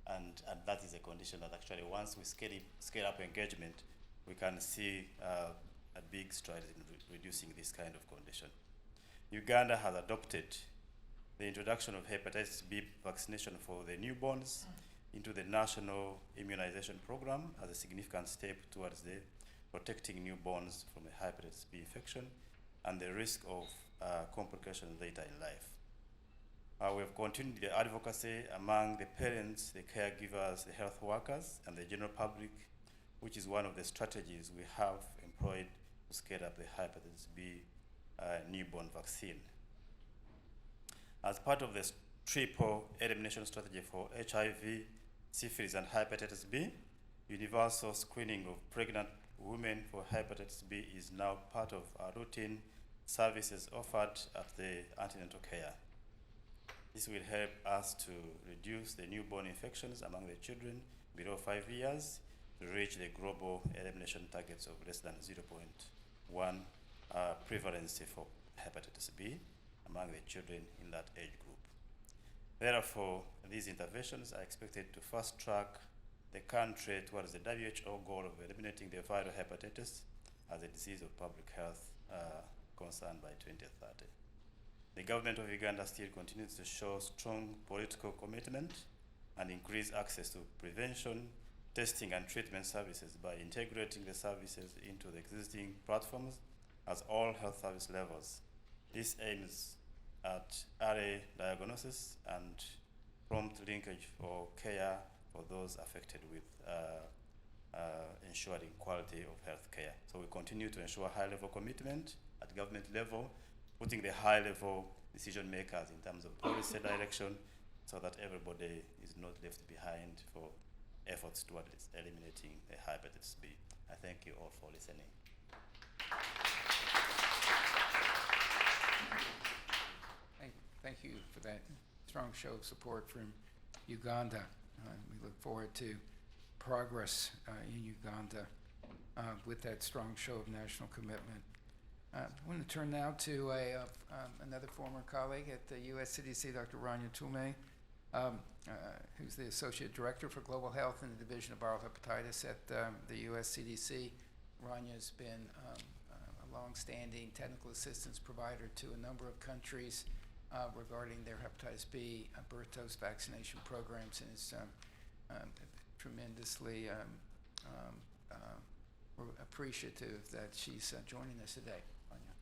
[SPEAKER 7] And that is a condition that actually once we scale up engagement, we can see a big stride in reducing this kind of condition. Uganda has adopted the introduction of hepatitis B vaccination for the newborns into the national immunization program as a significant step towards the protecting newborns from a hepatitis B infection and the risk of complications later in life. We have continued the advocacy among the parents, the caregivers, the health workers, and the general public, which is one of the strategies we have employed to scale up the hepatitis B newborn vaccine. As part of this triple elimination strategy for HIV, syphilis, and hepatitis B, universal screening of pregnant women for hepatitis B is now part of our routine services offered at the antenatal care. This will help us to reduce the newborn infections among the children below 5 years to reach the global elimination targets of less than 0.1 prevalence for hepatitis B among the children in that age group. Therefore, these interventions are expected to fast track the country towards the WHO goal of eliminating the viral hepatitis as a disease of public health concern by 2030. The government of Uganda still continues to show strong political commitment and increase access to prevention, testing, and treatment services by integrating the services into the existing platforms at all health service levels. This aims at early diagnosis and prompt linkage for care for those affected with ensuring quality of health care. So we continue to ensure high-level commitment at government level, putting the high-level decision makers in terms of policy direction so that everybody is not left behind for efforts towards eliminating the hepatitis B. I thank you all for listening.
[SPEAKER 1] Thank you for that strong show of support from Uganda. We look forward to progress in Uganda with that strong show of national commitment. I want to turn now to another former colleague at the U.S. CDC, Dr. Rania Toomey, who's the Associate Director for Global Health in the Division of Viral Hepatitis at the U.S. CDC. Rania's been a long-standing technical assistance provider to a number of countries regarding their hepatitis B birth dose vaccination programs, and is tremendously we're appreciative that she's joining us today. Rania.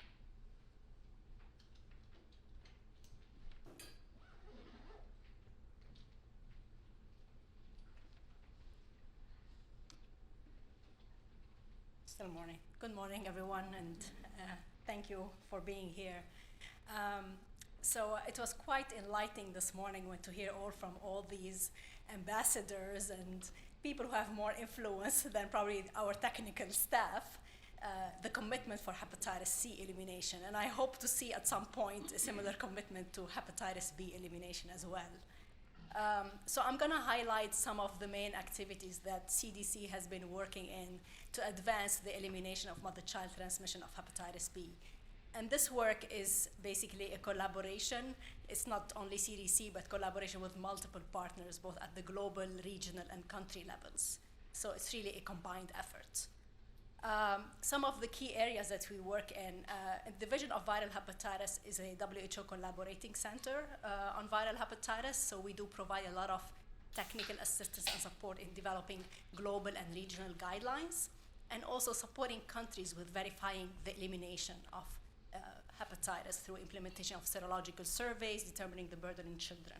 [SPEAKER 8] Still morning. Good morning, everyone, and thank you for being here. So it was quite enlightening this morning to hear from all these ambassadors and people who have more influence than probably our technical staff, the commitment for hepatitis C elimination. And I hope to see at some point a similar commitment to hepatitis B elimination as well. So I'm going to highlight some of the main activities that CDC has been working in to advance the elimination of mother-child transmission of hepatitis B. And this work is basically a collaboration. It's not only CDC, but collaboration with multiple partners, both at the global, regional, and country levels. So it's really a combined effort. Some of the key areas that we work in, the Division of Viral Hepatitis is a WHO collaborating center on viral hepatitis. So we do provide a lot of technical assistance and support in developing global and regional guidelines, and also supporting countries with verifying the elimination of hepatitis through implementation of serological surveys, determining the burden in children.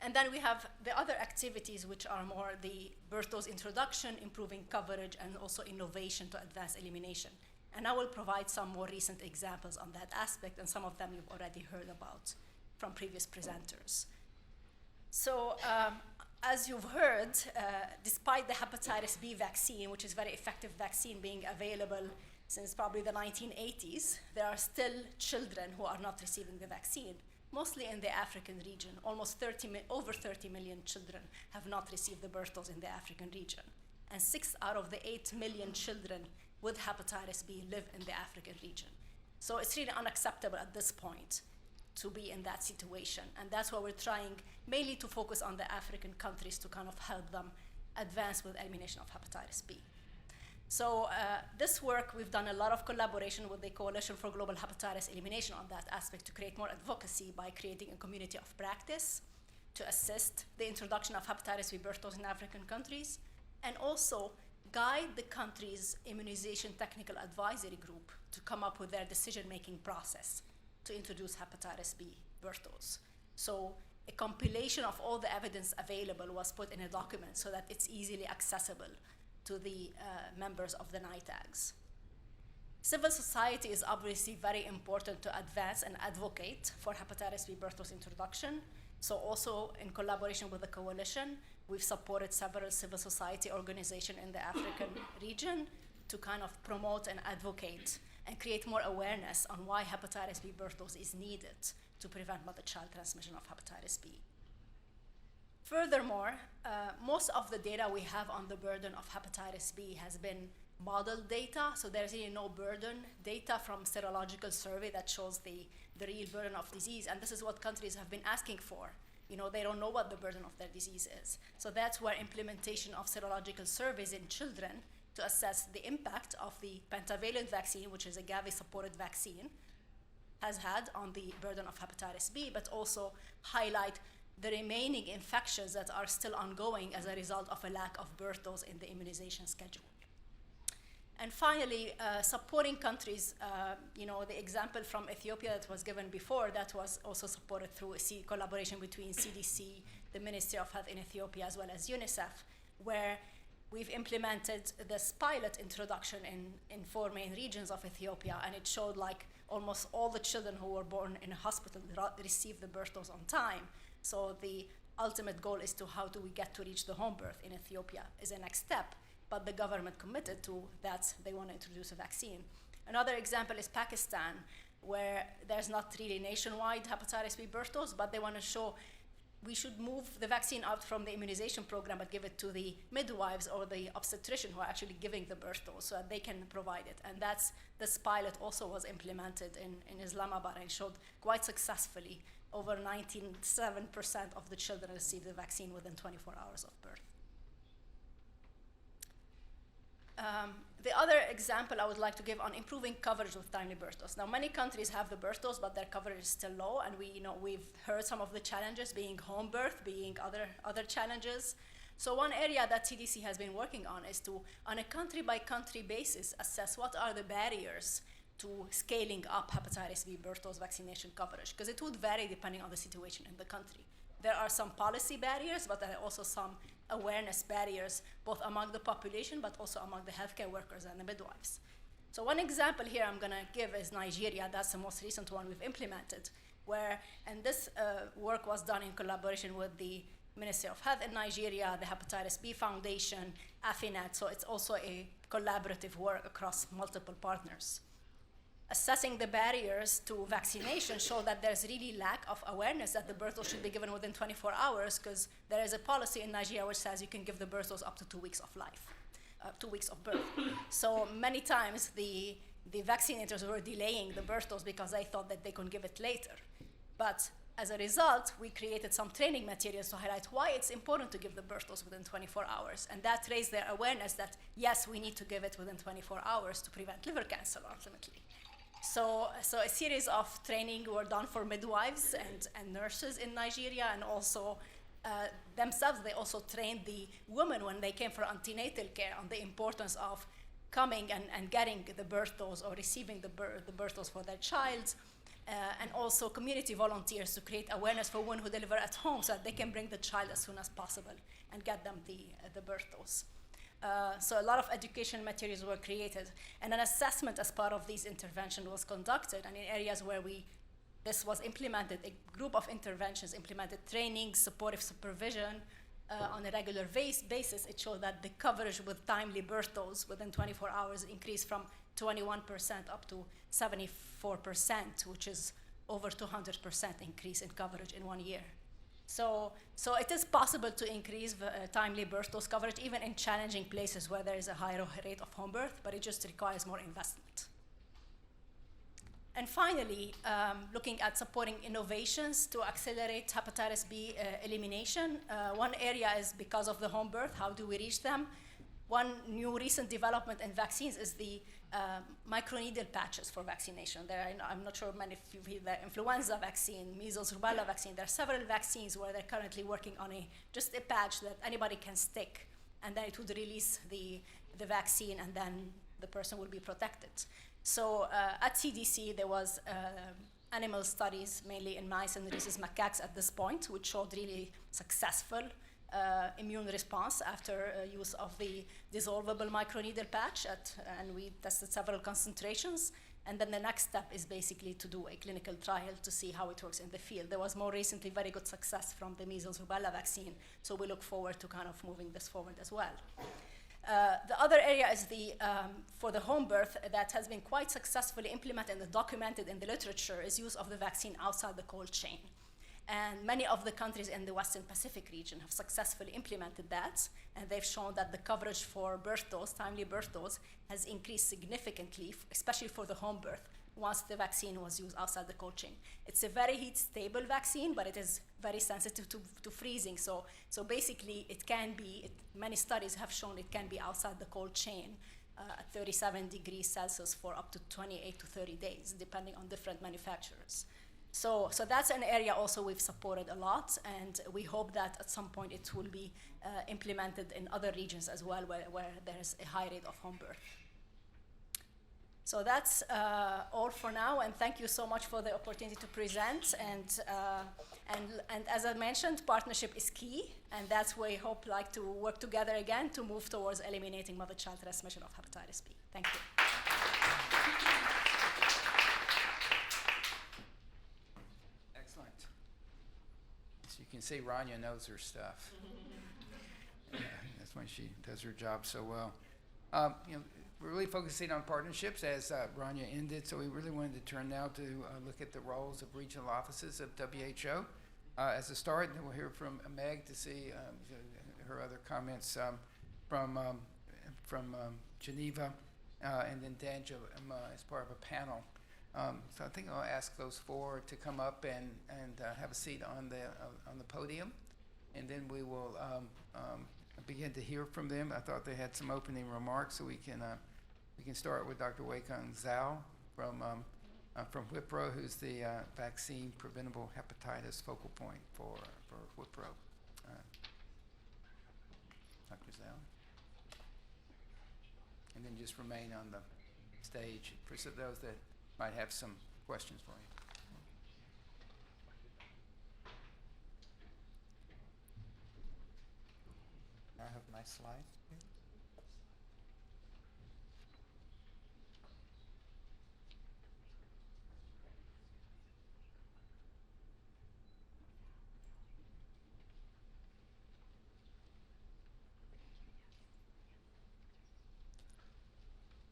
[SPEAKER 8] And then we have the other activities, which are more the birth dose introduction, improving coverage, and also innovation to advance elimination. And I will provide some more recent examples on that aspect, and some of them you've already heard about from previous presenters. So as you've heard, despite the hepatitis B vaccine, which is a very effective vaccine being available since probably the 1980s, there are still children who are not receiving the vaccine, mostly in the African region. Almost over 30 million children have not received the birth dose in the African region. And 6 out of the 8 million children with hepatitis B live in the African region. So it's really unacceptable at this point to be in that situation. And that's why we're trying mainly to focus on the African countries to kind of help them advance with elimination of hepatitis B. So this work, we've done a lot of collaboration with the Coalition for Global Hepatitis Elimination on that aspect to create more advocacy by creating a community of practice to assist the introduction of hepatitis B birth dose in African countries, and also guide the country's immunization technical advisory group to come up with their decision-making process to introduce hepatitis B birth dose. So a compilation of all the evidence available was put in a document so that it's easily accessible to the members of the NITAGs. Civil society is obviously very important to advance and advocate for hepatitis B birth dose introduction. So also in collaboration with the coalition, we've supported several civil society organizations in the African region to kind of promote and advocate and create more awareness on why hepatitis B birth dose is needed to prevent mother-child transmission of hepatitis B. Furthermore, most of the data we have on the burden of hepatitis B has been modeled data, so there's really no burden data from serological survey that shows the real burden of disease, and this is what countries have been asking for. You know, they don't know what the burden of their disease is. So that's where implementation of serological surveys in children to assess the impact of the pentavalent vaccine, which is a Gavi-supported vaccine, has had on the burden of hepatitis B, but also highlight the remaining infections that are still ongoing as a result of a lack of birth dose in the immunization schedule. And finally, supporting countries, you know, the example from Ethiopia that was given before, that was also supported through a collaboration between CDC, the Ministry of Health in Ethiopia, as well as UNICEF, where we've implemented this pilot introduction in 4 main regions of Ethiopia, and it showed like almost all the children who were born in a hospital received the birth dose on time. So the ultimate goal is to how do we get to reach the home birth in Ethiopia is a next step. But the government committed to that, they want to introduce a vaccine. Another example is Pakistan, where there's not really nationwide hepatitis B birth dose, but they want to show we should move the vaccine out from the immunization program but give it to the midwives or the obstetrician who are actually giving the birth dose so that they can provide it. And this pilot also was implemented in Islamabad and showed quite successfully over 97% of the children received the vaccine within 24 hours of birth. The other example I would like to give on improving coverage with timely birth dose. Now, many countries have the birth dose, but their coverage is still low, and we've heard some of the challenges, being home birth, being other challenges. So one area that CDC has been working on is to, on a country-by-country basis, assess what are the barriers to scaling up hepatitis B birth dose vaccination coverage, because it would vary depending on the situation in the country. There are some policy barriers, but there are also some awareness barriers, both among the population, but also among the healthcare workers and the midwives. So one example here I'm gonna give is Nigeria. That's the most recent one we've implemented, and this work was done in collaboration with the Ministry of Health in Nigeria, the Hepatitis B Foundation, AFINET, so it's also a collaborative work across multiple partners. Assessing the barriers to vaccination show that there's really lack of awareness that the birth dose should be given within 24 hours, because there is a policy in Nigeria which says you can give the birth dose up to 2 weeks of life, 2 weeks of birth. So many times the vaccinators were delaying the birth dose because they thought that they could give it later. But as a result, we created some training materials to highlight why it's important to give the birth dose within 24 hours. And that raised their awareness that, yes, we need to give it within 24 hours to prevent liver cancer, ultimately. So a series of training were done for midwives and nurses in Nigeria, and also themselves, they also trained the women when they came for antenatal care on the importance of coming and getting the birth dose or receiving the birth dose for their child, and also community volunteers to create awareness for women who deliver at home so that they can bring the child as soon as possible and get them the birth dose. So a lot of education materials were created, and an assessment as part of these interventions was conducted, and in areas where this was implemented, a group of interventions implemented training, supportive supervision on a regular basis. It showed that the coverage with timely birth dose within 24 hours increased from 21% up to 74%, which is over 200% increase in coverage in 1 year. So it is possible to increase timely birth dose coverage even in challenging places where there is a higher rate of home birth, but it just requires more investment. And finally, looking at supporting innovations to accelerate hepatitis B elimination. One area is because of the home birth, how do we reach them? One new recent development in vaccines is the microneedle patches for vaccination. I'm not sure many of you heard the influenza vaccine, measles, rubella vaccine. There are several vaccines where they're currently working on just a patch that anybody can stick, and then it would release the the vaccine, and then the person will be protected. So at CDC, there was animal studies, mainly in mice and rhesus macaques at this point, which showed really successful immune response after use of the dissolvable microneedle patch, and we tested several concentrations. And then the next step is basically to do a clinical trial to see how it works in the field. There was more recently very good success from the measles rubella vaccine, so we look forward to kind of moving this forward as well. The other area is for the home birth that has been quite successfully implemented and documented in the literature is use of the vaccine outside the cold chain. And many of the countries in the Western Pacific region have successfully implemented that, and they've shown that the coverage for birth dose, timely birth dose, has increased significantly, especially for the home birth, once the vaccine was used outside the cold chain. It's a very heat-stable vaccine, but it is very sensitive to freezing. So basically, it can be, many studies have shown it can be outside the cold chain at 37 degrees Celsius for up to 28 to 30 days, depending on different manufacturers. So that's an area also we've supported a lot, and we hope that at some point it will be implemented in other regions as well, where there's a high rate of home birth. So that's all for now, and thank you so much for the opportunity to present. And as I mentioned, partnership is key, and that's where we hope to work together again to move towards eliminating mother-child transmission of hepatitis B. Thank you.
[SPEAKER 1] Excellent. So you can see Rania knows her stuff. Yeah, that's why she does her job so well. We're really focusing on partnerships as Rania ended, so we really wanted to turn now to look at the roles of regional offices of WHO as a start, and then we'll hear from Meg to see her other comments from Geneva, and then Danja as part of a panel. So I think I'll ask those four to come up and have a seat on the podium, and then we will begin to hear from them. I thought they had some opening remarks, so we can start with Dr. Weikang Zhao from WIPRO, who's the vaccine preventable hepatitis focal point for WIPRO. Dr. Zhao, and then just remain on the stage for those that might have some questions for you.
[SPEAKER 9] I have my slides here.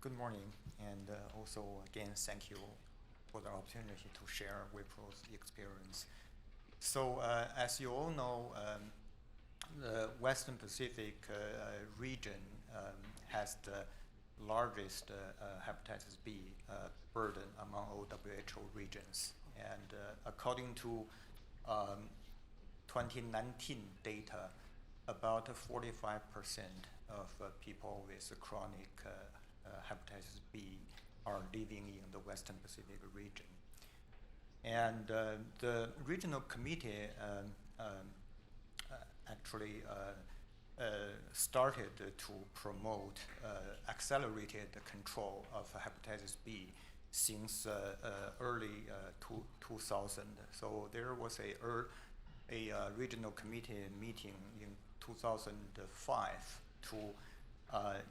[SPEAKER 9] Good morning, and also again, thank you for the opportunity to share WIPRO's experience. So as you all know, the Western Pacific region has the largest hepatitis B burden among all WHO regions. And according to 2019 data, about 45% of people with chronic hepatitis B are living in the Western Pacific region. And the regional committee actually started to promote accelerated control of hepatitis B since early 2000. So there was a regional committee meeting in 2005 to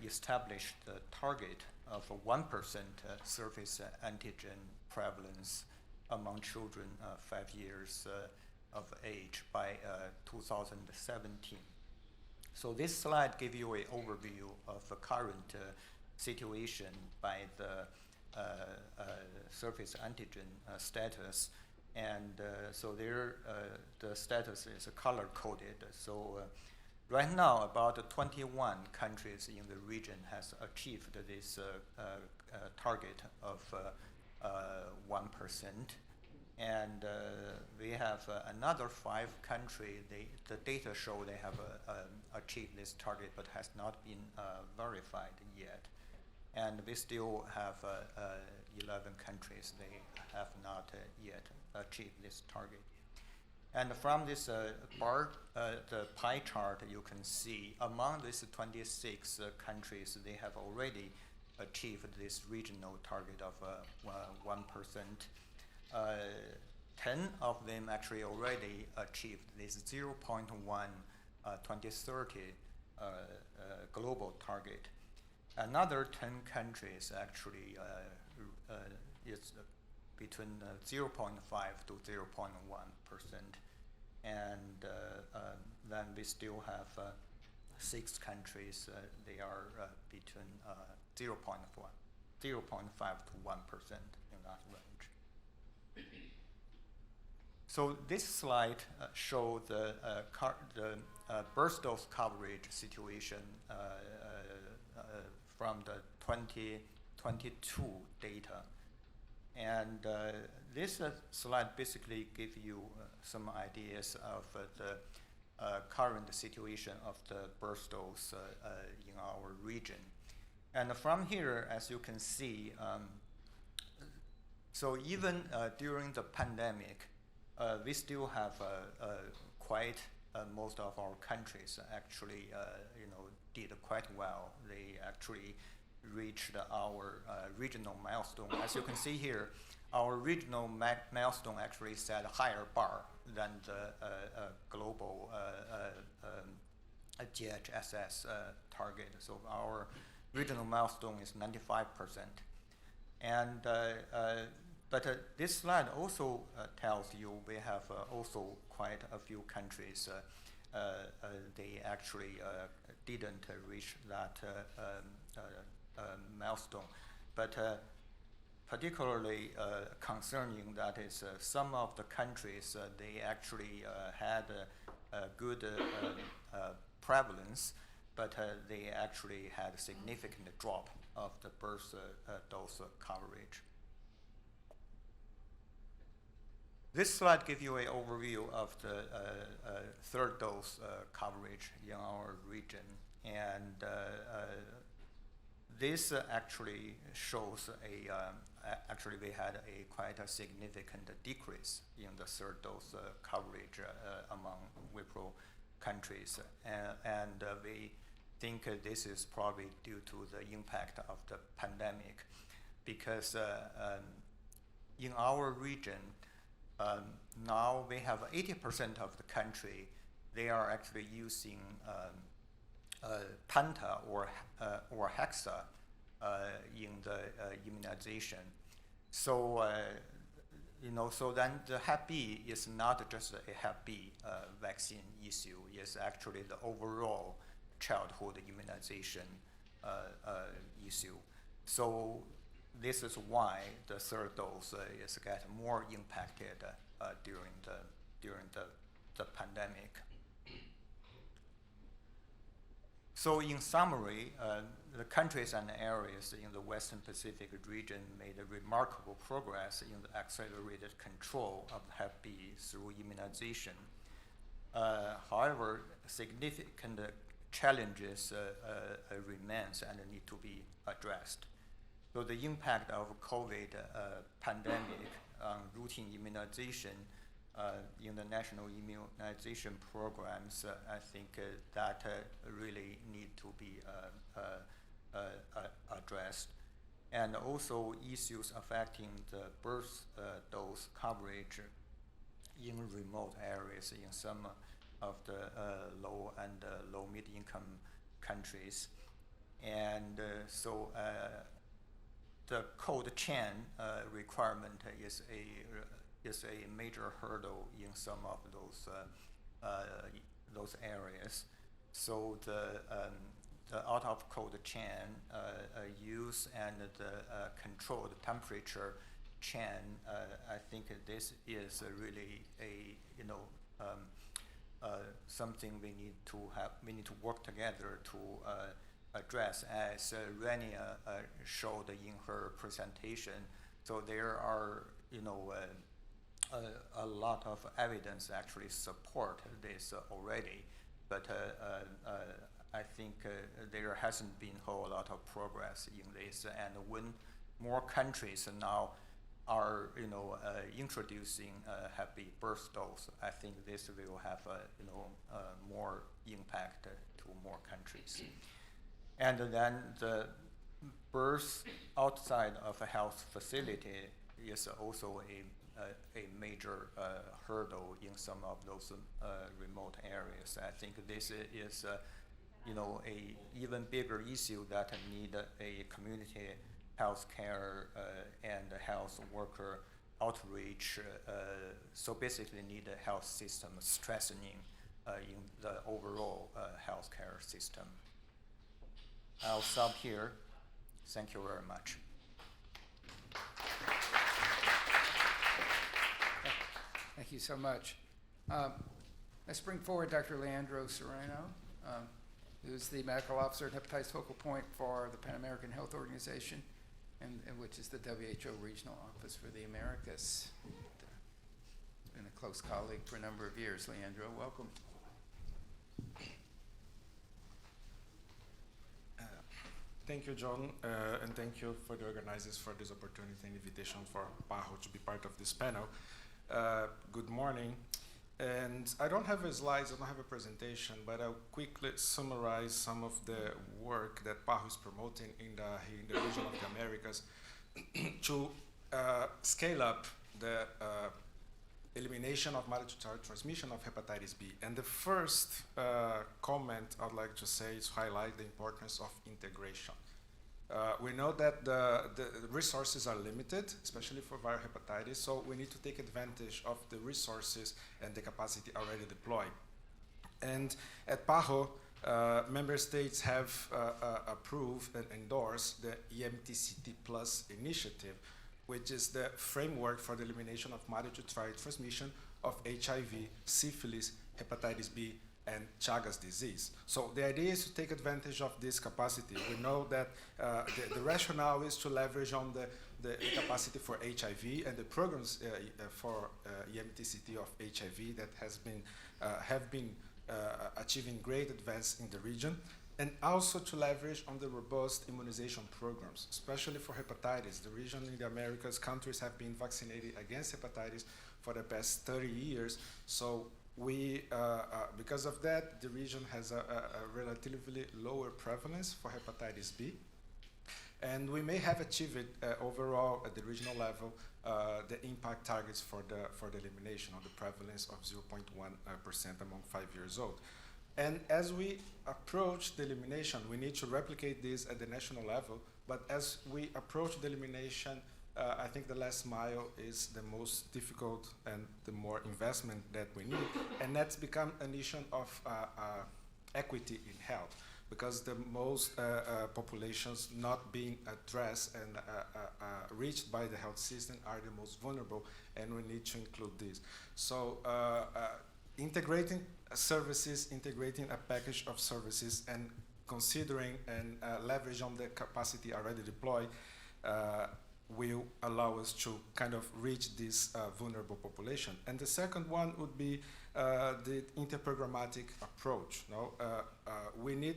[SPEAKER 9] establish the target of a 1% surface antigen prevalence among children 5 years of age by 2017. So this slide gives you an overview of the current situation by the surface antigen status. And so there, the status is color-coded. So right now, about 21 countries in the region has achieved this target of 1%. And we have another 5 countries, the data show they have achieved this target but has not been verified yet. And we still have 11 countries, they have not yet achieved this target. And from this the pie chart, you can see among these 26 countries, they have already achieved this regional target of 1%. 10 of them actually already achieved this 0.1 2030 global target. Another 10 countries actually is between 0.5 to 0.1%. And then we still have 6 countries, they are between 0.5 to 1% in that range. So this slide shows the birth dose coverage situation from the 2022 data. And this slide basically gives you some ideas of the current situation of the birth dose in our region. And from here, as you can see, so even during the pandemic, we still have quite most of our countries actually did quite well. They actually reached our regional milestone. As you can see here, our regional milestone actually set a higher bar than the global GHSS target. So our regional milestone is 95%. And but this slide also tells you we have also quite a few countries they actually didn't reach that milestone. But particularly concerning that is some of the countries they actually had a good prevalence, but they actually had a significant drop of the birth dose coverage. This slide gives you an overview of the third dose coverage in our region. And this actually shows actually we had quite a significant decrease in the third dose coverage among WIPRO countries. And we think this is probably due to the impact of the pandemic, because in our region, now we have 80% of the country, they are actually using Penta or Hexa in the immunization. So, so then the Hep B is not just a Hep B vaccine issue, it's actually the overall childhood immunization issue. So this is why the third dose is getting more impacted during the pandemic. So in summary, the countries and areas in the Western Pacific region made a remarkable progress in the accelerated control of Hep B through immunization. However, significant challenges remains and need to be addressed. So the impact of COVID pandemic on routine immunization in the national immunization programs, I think that really need to be addressed. And also issues affecting the birth dose coverage in remote areas in some of the low and low-mid income countries. And so the cold chain requirement is a major hurdle in some of those areas. So the out of cold chain use and the controlled temperature chain, I think this is really something we need to work together to address, as Rania showed in her presentation. So there are a lot of evidence actually support this already, but I think there hasn't been a whole lot of progress in this. And when more countries now are introducing Hep B birth dose, I think this will have more impact to more countries. And then the birth outside of a health facility is also a major hurdle in some of those remote areas. I think this is a even bigger issue that need a community health care and health worker outreach. So basically need a health system strengthening in the overall healthcare system. I'll stop here. Thank you very much.
[SPEAKER 1] Thank you so much. Let's bring forward Dr. Leandro Serrano, who's the medical officer at Hepatitis Focal Point for the Pan American Health Organization, and which is the WHO Regional Office for the Americas. He's been a close colleague for a number of years. Leandro, welcome.
[SPEAKER 10] Thank you, John, and thank you for the organizers for this opportunity and invitation for PAHO to be part of this panel. Good morning. And I don't have slides, I don't have a presentation, but I'll quickly summarize some of the work that PAHO is promoting in the region of the Americas to scale up the elimination of mother-to-child transmission of hepatitis B. And the first comment I'd like to say is highlight the importance of integration. We know that the resources are limited, especially for viral hepatitis, so we need to take advantage of the resources and the capacity already deployed. And at PAHO, member states have approved and endorsed the EMTCT Plus initiative, which is the framework for the elimination of mother-to-child transmission of HIV, syphilis, hepatitis B, and Chagas disease. So the idea is to take advantage of this capacity. We know that the rationale is to leverage on the capacity for HIV and the programs for EMTCT of HIV that have been achieving great advance in the region, and also to leverage on the robust immunization programs, especially for hepatitis. The region in the Americas, countries have been vaccinated against hepatitis for the past 30 years. So we, because of that, the region has a relatively lower prevalence for hepatitis B. And we may have achieved overall at the regional level the impact targets for the elimination of the prevalence of 0.1% among 5 years old. And as we approach the elimination, we need to replicate this at the national level, but as we approach the elimination, I think the last mile is the most difficult and the more investment that we need, and that's become an issue of equity in health, because the most populations not being addressed and reached by the health system are the most vulnerable, and we need to include this. So integrating services, integrating a package of services, and considering and leverage on the capacity already deployed will allow us to kind of reach this vulnerable population. And the second one would be the interprogrammatic approach. We're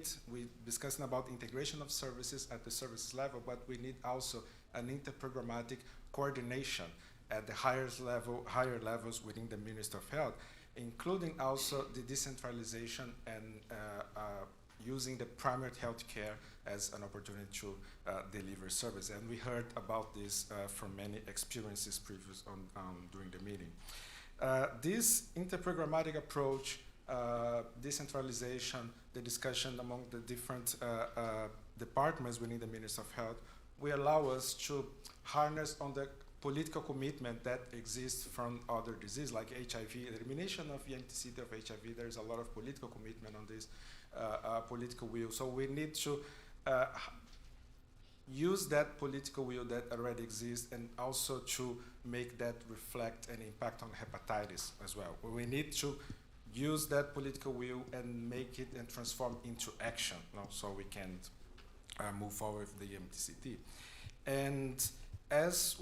[SPEAKER 10] discussing about integration of services at the services level, but we need also an interprogrammatic coordination at the higher levels within the Ministry of Health, including also the decentralization and using the primary health care as an opportunity to deliver service. And we heard about this from many experiences previous during the meeting. This interprogrammatic approach, decentralization, the discussion among the different departments within the Ministry of Health will allow us to harness on the political commitment that exists from other diseases like HIV, the elimination of the EMTCT of HIV. There is a lot of political commitment on this, political will. So we need to use that political will that already exists, and also to make that reflect an impact on hepatitis as well. We need to use that political will and make it and transform into action, so we can move forward with the EMTCT. And as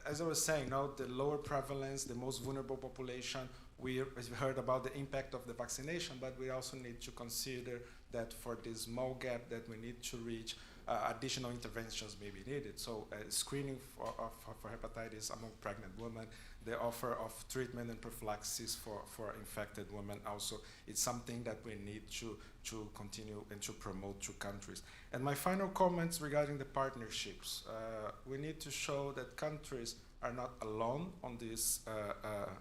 [SPEAKER 10] as I was saying, the lower prevalence, the most vulnerable population, we heard about the impact of the vaccination, but we also need to consider that for this small gap that we need to reach, additional interventions may be needed. So screening for hepatitis among pregnant women, the offer of treatment and prophylaxis for infected women also, it's something that we need to continue and to promote to countries. And my final comments regarding the partnerships. We need to show that countries are not alone on this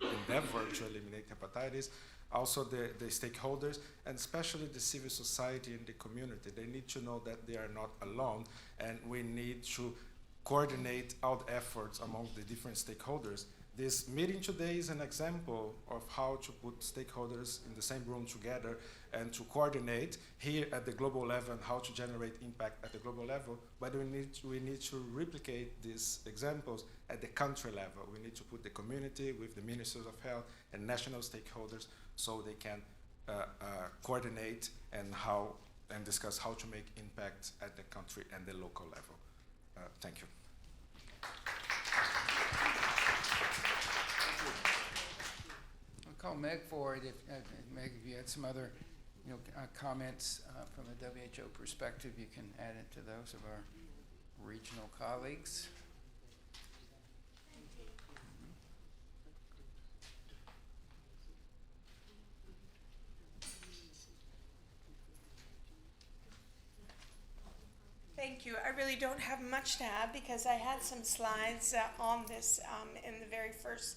[SPEAKER 10] endeavor to eliminate hepatitis. Also the stakeholders, and especially the civil society and the community, they need to know that they are not alone, and we need to coordinate our efforts among the different stakeholders. This meeting today is an example of how to put stakeholders in the same room together and to coordinate here at the global level and how to generate impact at the global level, but we need to replicate these examples at the country level. We need to put the community with the ministers of health and national stakeholders so they can coordinate and discuss how to make impact at the country and the local level. Thank you.
[SPEAKER 1] I'll call Meg forward. Meg, if you had some other comments from a WHO perspective, you can add it to those of our regional colleagues.
[SPEAKER 11] Thank you. I really don't have much to add because I had some slides on this in the very first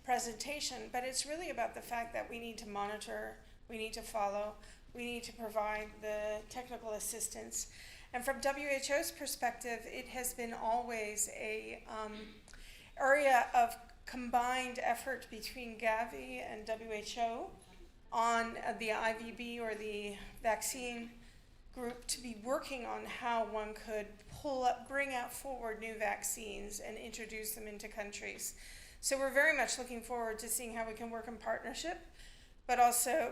[SPEAKER 11] presentation, but it's really about the fact that we need to monitor, we need to follow, we need to provide the technical assistance. And from WHO's perspective, it has been always a area of combined effort between Gavi and WHO on the IVB or the vaccine group to be working on how one could bring out forward new vaccines and introduce them into countries. So we're very much looking forward to seeing how we can work in partnership, but also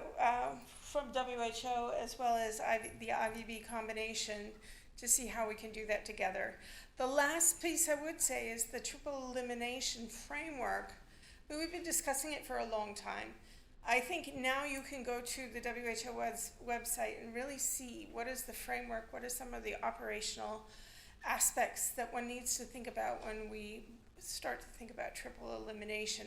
[SPEAKER 11] from WHO as well as the IVB combination to see how we can do that together. The last piece I would say is the triple elimination framework. We've been discussing it for a long time. I think now you can go to the WHO website and really see what is the framework, what are some of the operational aspects that one needs to think about when we start to think about triple elimination,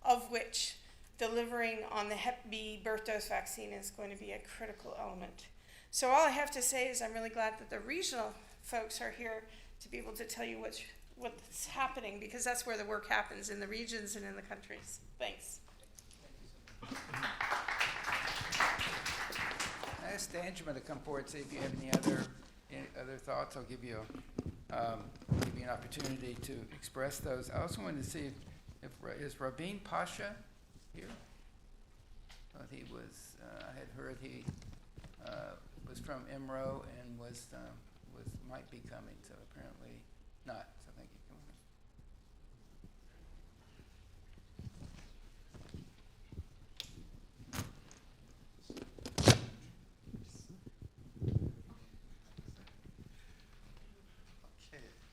[SPEAKER 11] of which delivering on the Hep B birth dose vaccine is going to be a critical element. So all I have to say is I'm really glad that the regional folks are here to be able to tell you what's happening, because that's where the work happens, in the regions and in the countries. Thanks.
[SPEAKER 1] I asked Angela to come forward and see if you have any other thoughts. I'll give you an opportunity to express those. I also wanted to see if is Rabin Pasha here? Well, he was. I had heard he was from IMRO and might be coming. So apparently not. So thank you. Come on.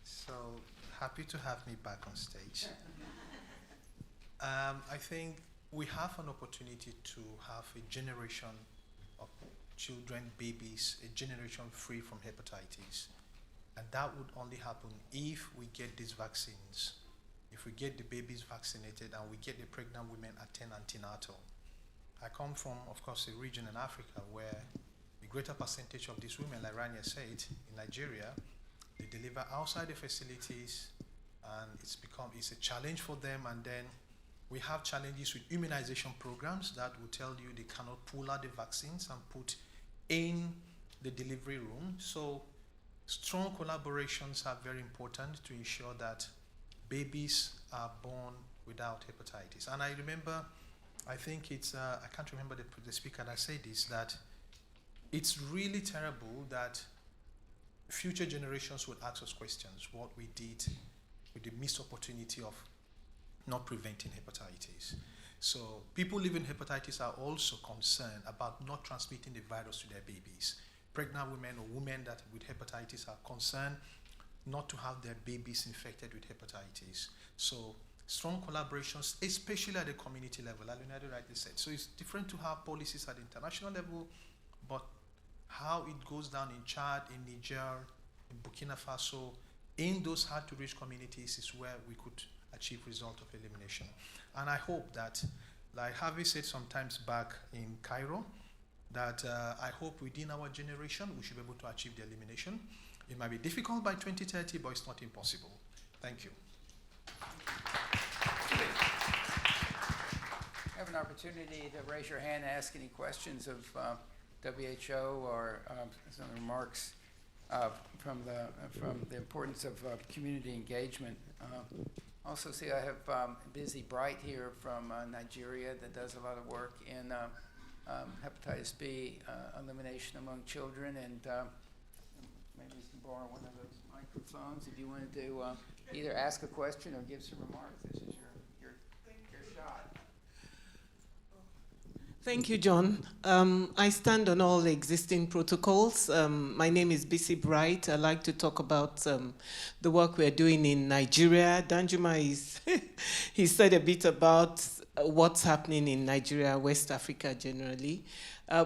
[SPEAKER 3] So happy to have me back on stage. I think we have an opportunity to have a generation of children, babies, a generation free from hepatitis. And that would only happen if we get these vaccines, if we get the babies vaccinated and we get the pregnant women attend antenatal. I come from, of course, a region in Africa where the greater percentage of these women, like Rania said, in Nigeria, they deliver outside the facilities, and it's a challenge for them. And then we have challenges with immunization programs that will tell you they cannot pull out the vaccines and put in the delivery room. So strong collaborations are very important to ensure that babies are born without hepatitis. And I remember, I think it's, I can't remember the speaker that said this, that it's really terrible that future generations would ask us questions, what we did with the missed opportunity of not preventing hepatitis. So people living hepatitis are also concerned about not transmitting the virus to their babies. Pregnant women or women that with hepatitis are concerned not to have their babies infected with hepatitis. So strong collaborations, especially at the community level, as Leonardo rightly said. So it's different to have policies at the international level, but how it goes down in Chad, in Niger, in Burkina Faso, in those hard-to-reach communities is where we could achieve result of elimination. And I hope that, like Harvey said sometimes back in Cairo, that I hope within our generation we should be able to achieve the elimination. It might be difficult by 2030, but it's not impossible. Thank you.
[SPEAKER 1] Have an opportunity to raise your hand and ask any questions of WHO or some remarks from the importance of community engagement. Also see I have Busy Bright here from Nigeria that does a lot of work in hepatitis B elimination among children, and maybe you can borrow one of those microphones if you wanted to either ask a question or give some remarks. This is your shot.
[SPEAKER 12] Thank you, John. I stand on all the existing protocols. My name is Bisi Bright. I like to talk about the work we're doing in Nigeria. Danjuma he said a bit about what's happening in Nigeria, West Africa generally.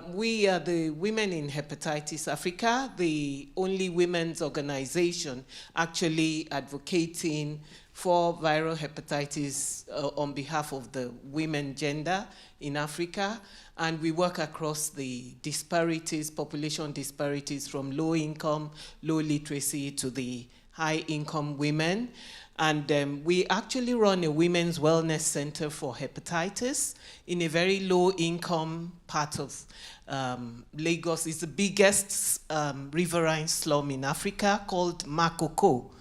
[SPEAKER 12] We are the Women in Hepatitis Africa, the only women's organization actually advocating for viral hepatitis on behalf of the women gender in Africa. And we work across the disparities, population disparities from low income, low literacy to the high income women. And we actually run a women's wellness center for hepatitis in a very low income part of Lagos. It's the biggest riverine slum in Africa called Makoko.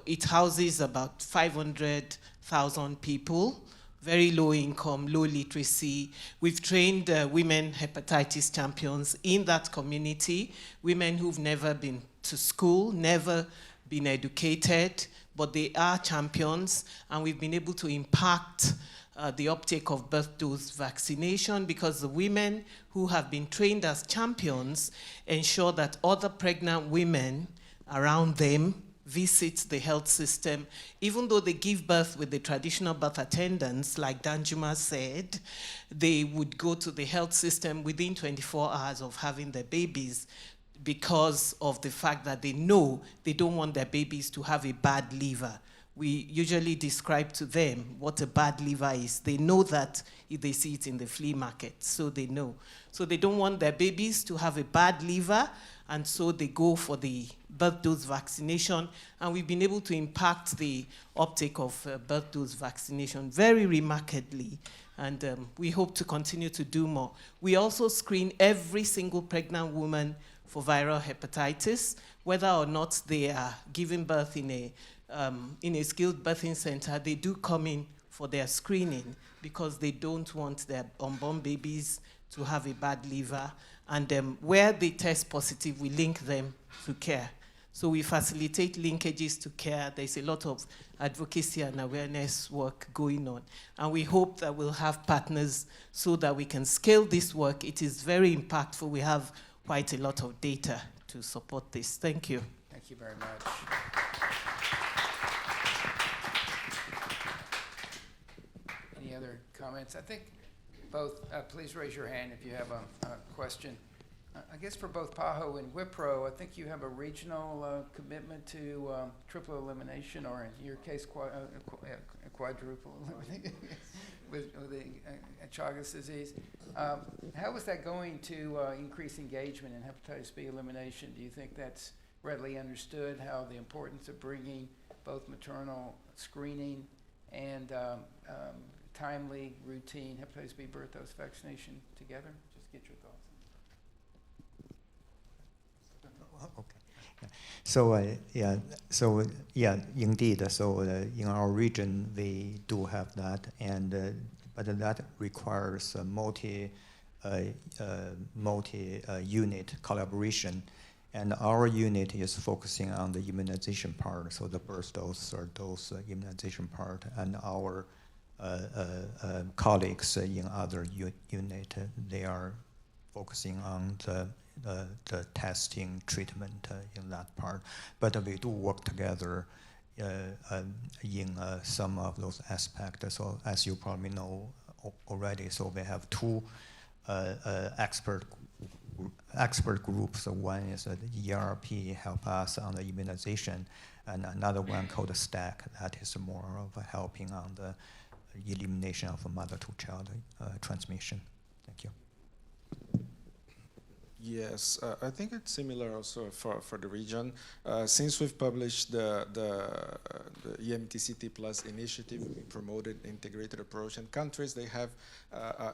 [SPEAKER 12] It houses about 500,000 people, very low income, low literacy. We've trained women hepatitis champions in that community, women who've never been to school, never been educated, but they are champions, and we've been able to impact the uptake of birth dose vaccination because the women who have been trained as champions ensure that other pregnant women around them visit the health system. Even though they give birth with the traditional birth attendants, like Danjuma said, they would go to the health system within 24 hours of having their babies because of the fact that they know they don't want their babies to have a bad liver. We usually describe to them what a bad liver is. They know that if they see it in the flea market, so they know. So they don't want their babies to have a bad liver, and so they go for the birth dose vaccination, and we've been able to impact the uptake of birth dose vaccination very remarkably, and we hope to continue to do more. We also screen every single pregnant woman for viral hepatitis, whether or not they are giving birth in a skilled birthing center. They do come in for their screening because they don't want their unborn babies to have a bad liver. And where they test positive, we link them to care. So we facilitate linkages to care. There's a lot of advocacy and awareness work going on. And we hope that we'll have partners so that we can scale this work. It is very impactful. We have quite a lot of data to support this. Thank you.
[SPEAKER 1] Thank you very much. Any other comments? I think both, please raise your hand if you have a question. I guess for both PAHO and WIPRO, I think you have a regional commitment to triple elimination, or in your case, quadruple elimination with the Chagas disease. How is that going to increase engagement in hepatitis B elimination? Do you think that's readily understood, how the importance of bringing both maternal screening and timely, routine hepatitis B birth dose vaccination together? Just get your thoughts.
[SPEAKER 9] Okay. Indeed. So in our region, we do have that, and but that requires a multi-unit collaboration. And our unit is focusing on the immunization part, so the birth dose or dose immunization part, and our colleagues in other unit, they are focusing on the testing treatment in that part. But we do work together in some of those aspects. So as you probably know already, so we have two expert groups. One is the ERP, help us on the immunization, and another one called the STAC, that is more of helping on the elimination of mother-to-child transmission. Thank you.
[SPEAKER 10] Yes, I think it's similar also for the region. Since we've published the EMTCT Plus initiative, we promoted integrated approach, and countries, they have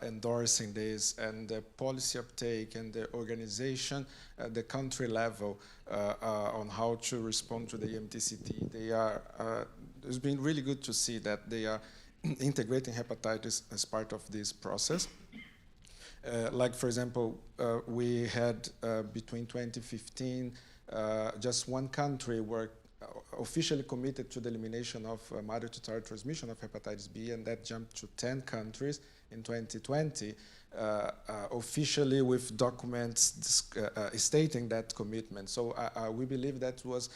[SPEAKER 10] endorsing this, and the policy uptake and the organization at the country level on how to respond to the EMTCT, they are, it's been really good to see that they are integrating hepatitis as part of this process. Like, for example, we had between 2015, just one country were officially committed to the elimination of mother-to-child transmission of hepatitis B, and that jumped to 10 countries in 2020, officially with documents stating that commitment. So we believe that was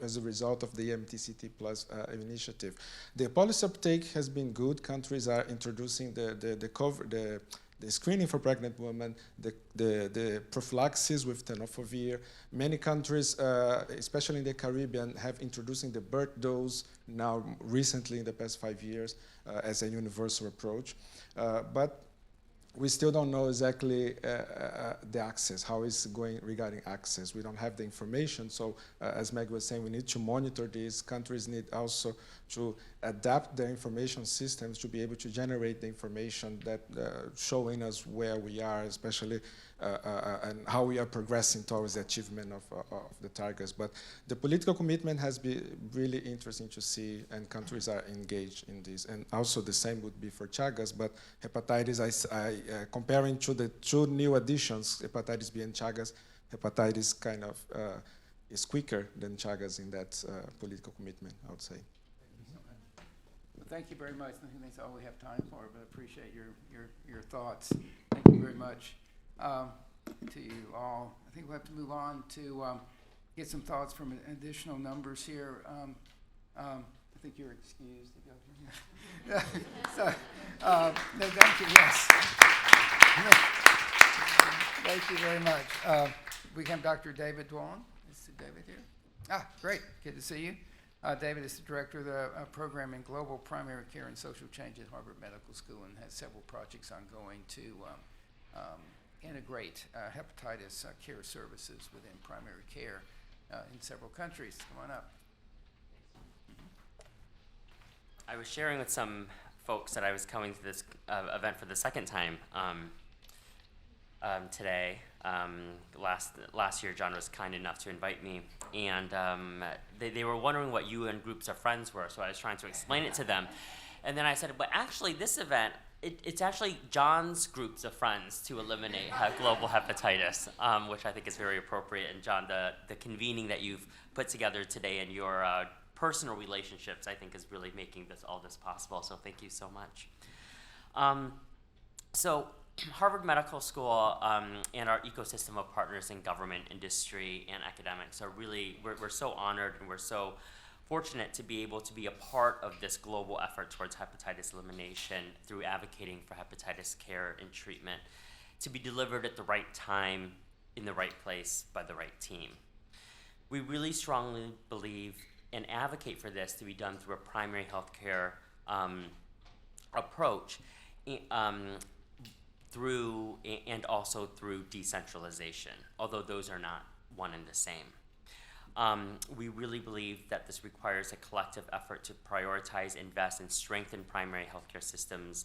[SPEAKER 10] as a result of the MTCT Plus initiative. The policy uptake has been good. Countries are introducing the screening for pregnant women, the prophylaxis with tenofovir. Many countries, especially in the Caribbean, have introducing the birth dose now recently in the past 5 years as a universal approach. But we still don't know exactly the access, how it's going regarding access. We don't have the information, so as Meg was saying, we need to monitor these. Countries need also to adapt their information systems to be able to generate the information that showing us where we are, especially and how we are progressing towards the achievement of the targets. But the political commitment has been really interesting to see, and countries are engaged in this. And also the same would be for Chagas, but hepatitis, comparing to the two new additions, hepatitis B and Chagas, hepatitis kind of is quicker than Chagas in that political commitment, I would say.
[SPEAKER 1] Well, thank you very much. I think that's all we have time for, but I appreciate your thoughts. Thank you very much to you all. I think we'll have to move on to get some thoughts from additional numbers here. I think you're excused to go from here. So, no, thank you, yes. Thank you very much. We have Dr. David Dwan. Is David here? Ah, great. Good to see you. David is the director of the program in global primary care and social change at Harvard Medical School and has several projects ongoing to integrate hepatitis care services within primary care in several countries. Come on up.
[SPEAKER 13] I was sharing with some folks that I was coming to this event for the second time today. Last year, John was kind enough to invite me, and they were wondering what UN groups of friends were, so I was trying to explain it to them. And then I said, but actually, this event, it's actually John's groups of friends to eliminate global hepatitis, which I think is very appropriate. And John, the convening that you've put together today and your personal relationships, I think, is really making all this possible. So thank you so much. So Harvard Medical School and our ecosystem of partners in government, industry, and academics are really, we're so honored and we're so fortunate to be able to be a part of this global effort towards hepatitis elimination through advocating for hepatitis care and treatment to be delivered at the right time, in the right place, by the right team. We really strongly believe and advocate for this to be done through a primary healthcare approach, and also through decentralization, although those are not one and the same. We really believe that this requires a collective effort to prioritize, invest, and strengthen primary healthcare systems,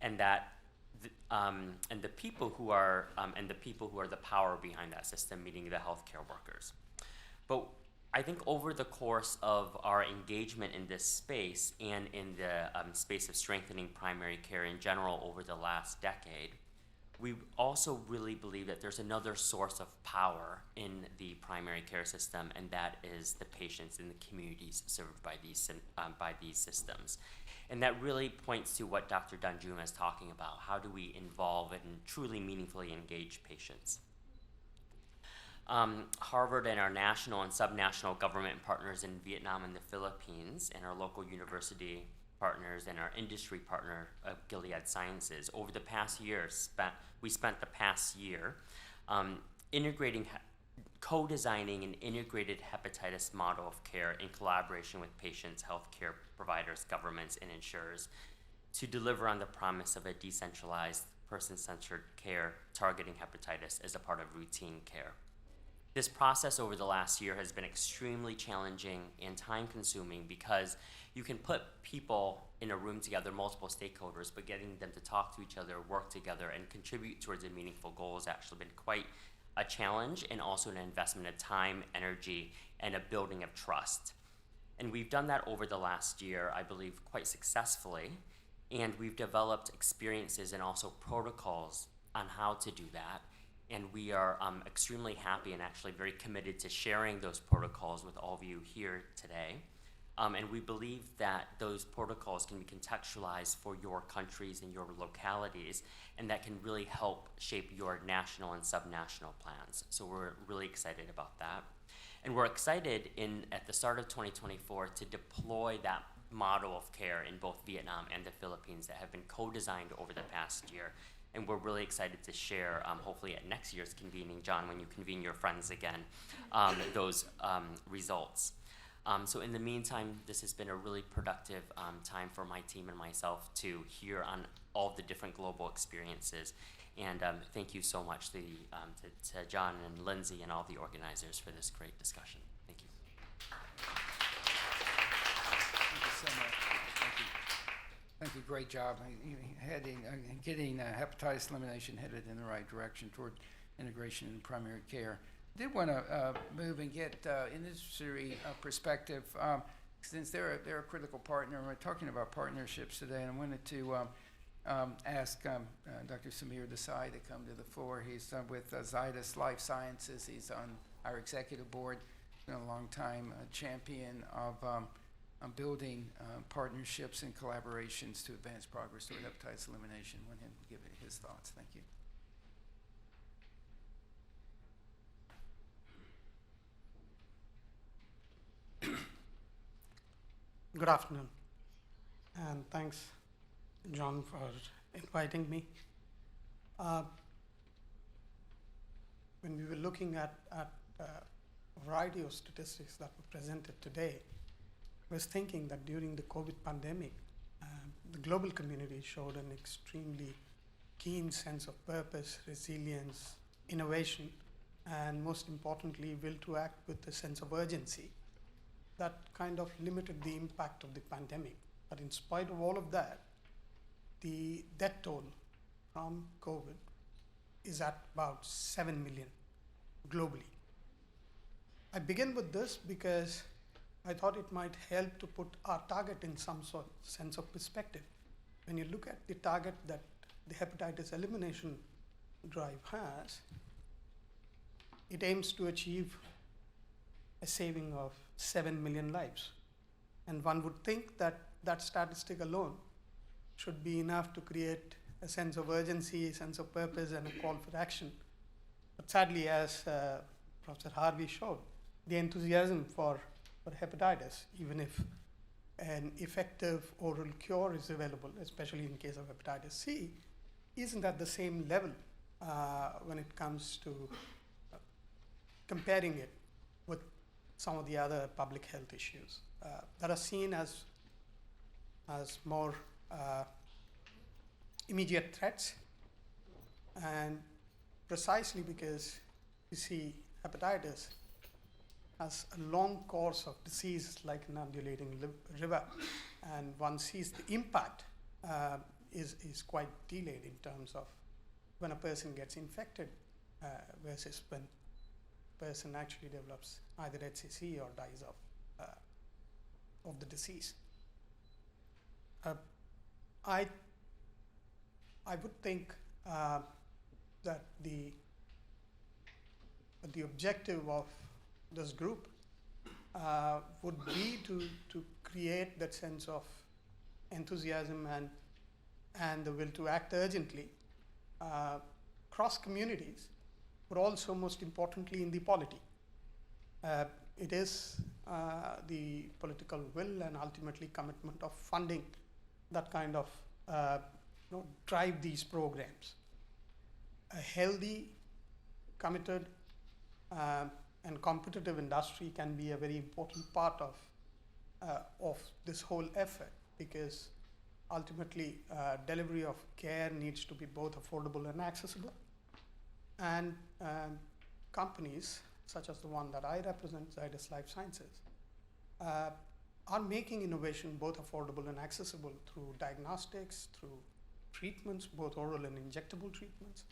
[SPEAKER 13] and that the people who are the power behind that system, meaning the healthcare workers. But I think over the course of our engagement in this space and in the space of strengthening primary care in general over the last decade, we also really believe that there's another source of power in the primary care system, and that is the patients and the communities served by these systems. And that really points to what Dr. Danjuma is talking about. How do we involve and truly meaningfully engage patients? Harvard and our national and subnational government partners in Vietnam and the Philippines, and our local university partners and our industry partner of Gilead Sciences, over the past year, we spent the past year co-designing an integrated hepatitis model of care in collaboration with patients, healthcare providers, governments, and insurers to deliver on the promise of a decentralized, person-centered care targeting hepatitis as a part of routine care. This process over the last year has been extremely challenging and time-consuming because you can put people in a room together, multiple stakeholders, but getting them to talk to each other, work together, and contribute towards a meaningful goal has actually been quite a challenge, and also an investment of time, energy, and a building of trust. And we've done that over the last year, I believe, quite successfully, and we've developed experiences and also protocols on how to do that. And we are extremely happy and actually very committed to sharing those protocols with all of you here today. And we believe that those protocols can be contextualized for your countries and your localities, and that can really help shape your national and subnational plans. So we're really excited about that. And we're excited at the start of 2024 to deploy that model of care in both Vietnam and the Philippines that have been co-designed over the past year. And we're really excited to share, hopefully at next year's convening, John, when you convene your friends again, those results. So in the meantime, this has been a really productive time for my team and myself to hear on all the different global experiences. And thank you so much to John and Lindsay and all the organizers for this great discussion. Thank you.
[SPEAKER 1] Thank you so much. Thank you. Thank you. Great job getting hepatitis elimination headed in the right direction toward integration in primary care. I did want to move and get industry perspective, since they're a critical partner. We're talking about partnerships today, and I wanted to ask Dr. Samir Desai to come to the floor. He's with Zydus Life Sciences. He's on our executive board. He's been a long time champion of building partnerships and collaborations to advance progress toward hepatitis elimination. I want him to give his thoughts. Thank you.
[SPEAKER 14] Good afternoon, and thanks, John, for inviting me. When we were looking at a variety of statistics that were presented today, I was thinking that during the COVID pandemic, the global community showed an extremely keen sense of purpose, resilience, innovation, and most importantly, will to act with a sense of urgency. That kind of limited the impact of the pandemic. But in spite of all of that, the death toll from COVID is at about 7 million globally. I begin with this because I thought it might help to put our target in some sort of sense of perspective. When you look at the target that the hepatitis elimination drive has, it aims to achieve a saving of 7 million lives. And one would think that that statistic alone should be enough to create a sense of urgency, a sense of purpose, and a call for action. But sadly, as Professor Harvey showed, the enthusiasm for hepatitis, even if an effective oral cure is available, especially in case of hepatitis C, isn't at the same level when it comes to comparing it with some of the other public health issues that are seen as more immediate threats, and precisely because you see hepatitis has a long course of disease like an undulating river, and one sees the impact is quite delayed in terms of when a person gets infected versus when person actually develops either HCC or dies of the disease. I would think that the objective of this group would be to create that sense of enthusiasm and the will to act urgently across communities but also most importantly in the polity. It is the political will and ultimately commitment of funding that kind of drive these programs. A healthy, committed, and competitive industry can be a very important part of this whole effort, because ultimately delivery of care needs to be both affordable and accessible. And companies such as the one that I represent, Zydus Life Sciences, are making innovation both affordable and accessible through diagnostics, through treatments, both oral and injectable treatments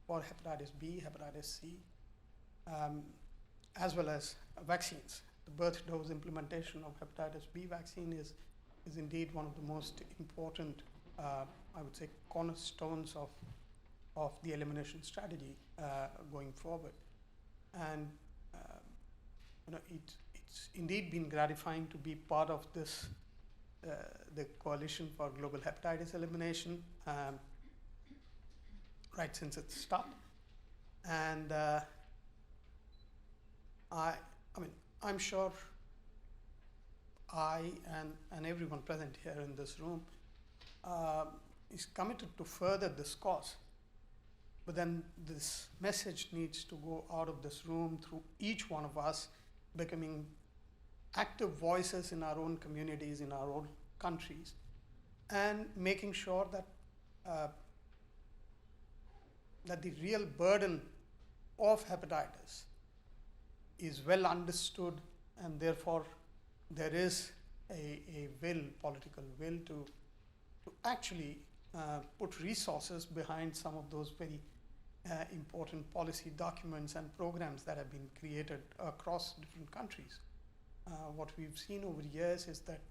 [SPEAKER 14] for hepatitis B, hepatitis C, as well as vaccines. The birth dose implementation of hepatitis B vaccine is indeed one of the most important, I would say, cornerstones of the elimination strategy going forward. And it's indeed been gratifying to be part of this, the Coalition for Global Hepatitis Elimination, right since its start. And I'm sure I and everyone present here in this room is committed to further this cause. But then this message needs to go out of this room through each one of us becoming active voices in our own communities, in our own countries, and making sure that that the real burden of hepatitis is well understood, and therefore there is a political will to actually put resources behind some of those very important policy documents and programs that have been created across different countries. What we've seen over years is that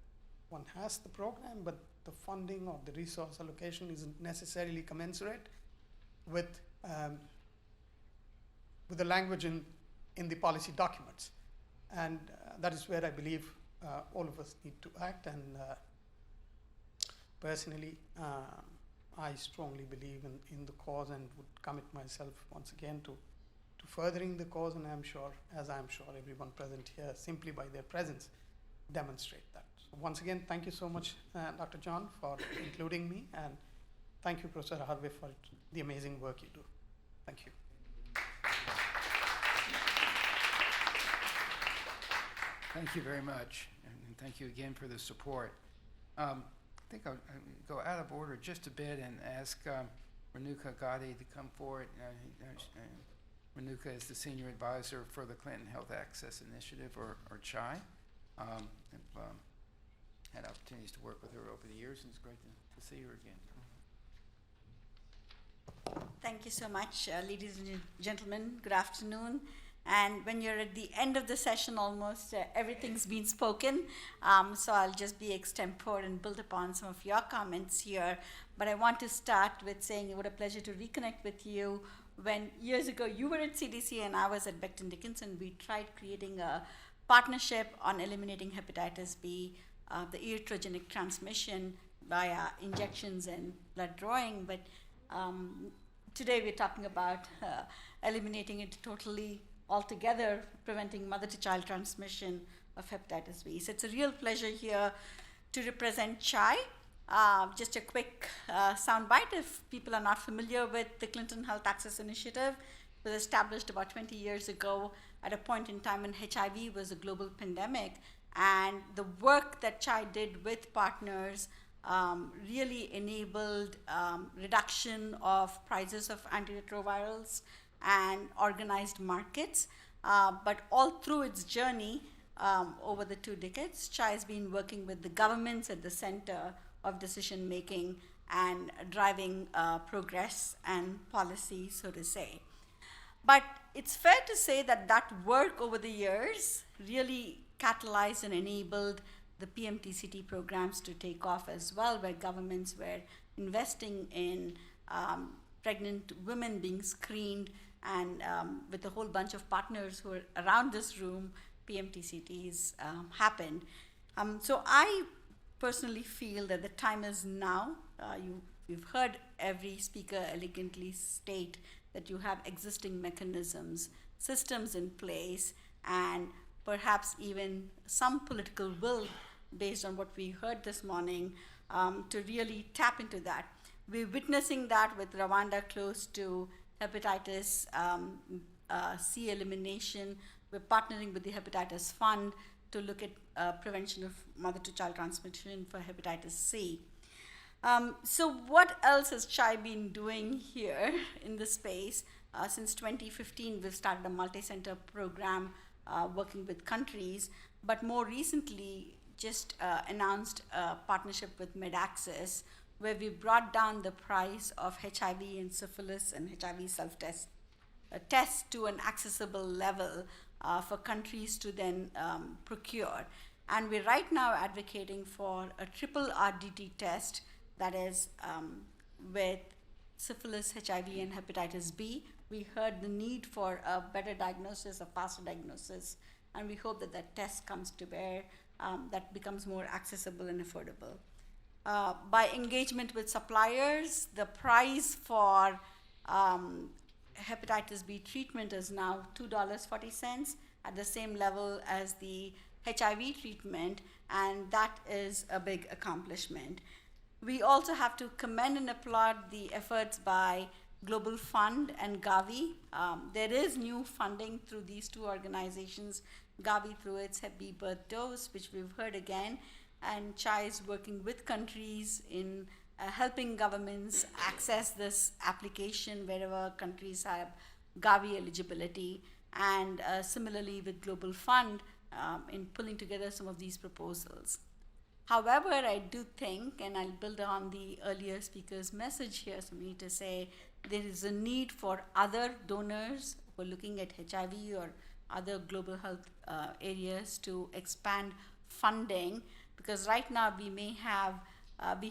[SPEAKER 14] one has the program, but the funding or the resource allocation isn't necessarily commensurate with the language in the policy documents. And that is where I believe all of us need to act. And personally, I strongly believe in the cause and would commit myself once again to furthering the cause, and I'm sure everyone present here, simply by their presence, demonstrate that. So once again, thank you so much, Dr. John, for including me, and thank you, Professor Harvey, for the amazing work you do. Thank you.
[SPEAKER 1] Thank you very much, and thank you again for the support. I think I'll go out of order just a bit and ask Renuka Gadi to come forward. Renuka is the Senior Advisor for the Clinton Health Access Initiative, or CHI. I've had opportunities to work with her over the years, and it's great to see her again.
[SPEAKER 15] Thank you so much, ladies and gentlemen. Good afternoon. And when you're at the end of the session, almost everything's been spoken. So I'll just be extempore and build upon some of your comments here. But I want to start with saying it was a pleasure to reconnect with you. When years ago you were at CDC and I was at Becton Dickinson, we tried creating a partnership on eliminating hepatitis B, the iatrogenic transmission via injections and blood drawing. But today we're talking about eliminating it totally altogether, preventing mother-to-child transmission of hepatitis B. So it's a real pleasure here to represent CHI. Just a quick soundbite, if people are not familiar with the Clinton Health Access Initiative. It was established about 20 years ago at a point in time when HIV was a global pandemic. And the work that CHI did with partners really enabled reduction of prices of antiretrovirals and organized markets. But all through its journey over the 2 decades, CHI has been working with the governments at the center of decision making and driving progress and policy, so to say. But it's fair to say that that work over the years really catalyzed and enabled the PMTCT programs to take off as well, where governments were investing in pregnant women being screened, and with a whole bunch of partners who are around this room, PMTCTs happened. So I personally feel that the time is now. You've heard every speaker elegantly state that you have existing mechanisms, systems in place, and perhaps even some political will based on what we heard this morning to really tap into that. We're witnessing that with Rwanda close to hepatitis C elimination. We're partnering with the Hepatitis Fund to look at prevention of mother-to-child transmission for hepatitis C. So what else has CHAI been doing here in this space? Since 2015, we've started a multi-center program working with countries, but more recently just announced a partnership with MedAccess, where we brought down the price of HIV and syphilis and HIV self-test test to an accessible level for countries to then procure. And we're right now advocating for a triple RDT test that is with syphilis, HIV, and hepatitis B. We heard the need for a better diagnosis, a faster diagnosis, and we hope that that test comes to bear, that becomes more accessible and affordable. By engagement with suppliers, the price for hepatitis B treatment is now $2.40 at the same level as the HIV treatment, and that is a big accomplishment. We also have to commend and applaud the efforts by Global Fund and Gavi. There is new funding through these two organizations, Gavi through its Hep B birth dose, which we've heard again, and CHAI is working with countries in helping governments access this application wherever countries have Gavi eligibility, and similarly with Global Fund in pulling together some of these proposals. However, I do think, and I'll build on the earlier speaker's message here, so we need to say there is a need for other donors who are looking at HIV or other global health areas to expand funding, because right now we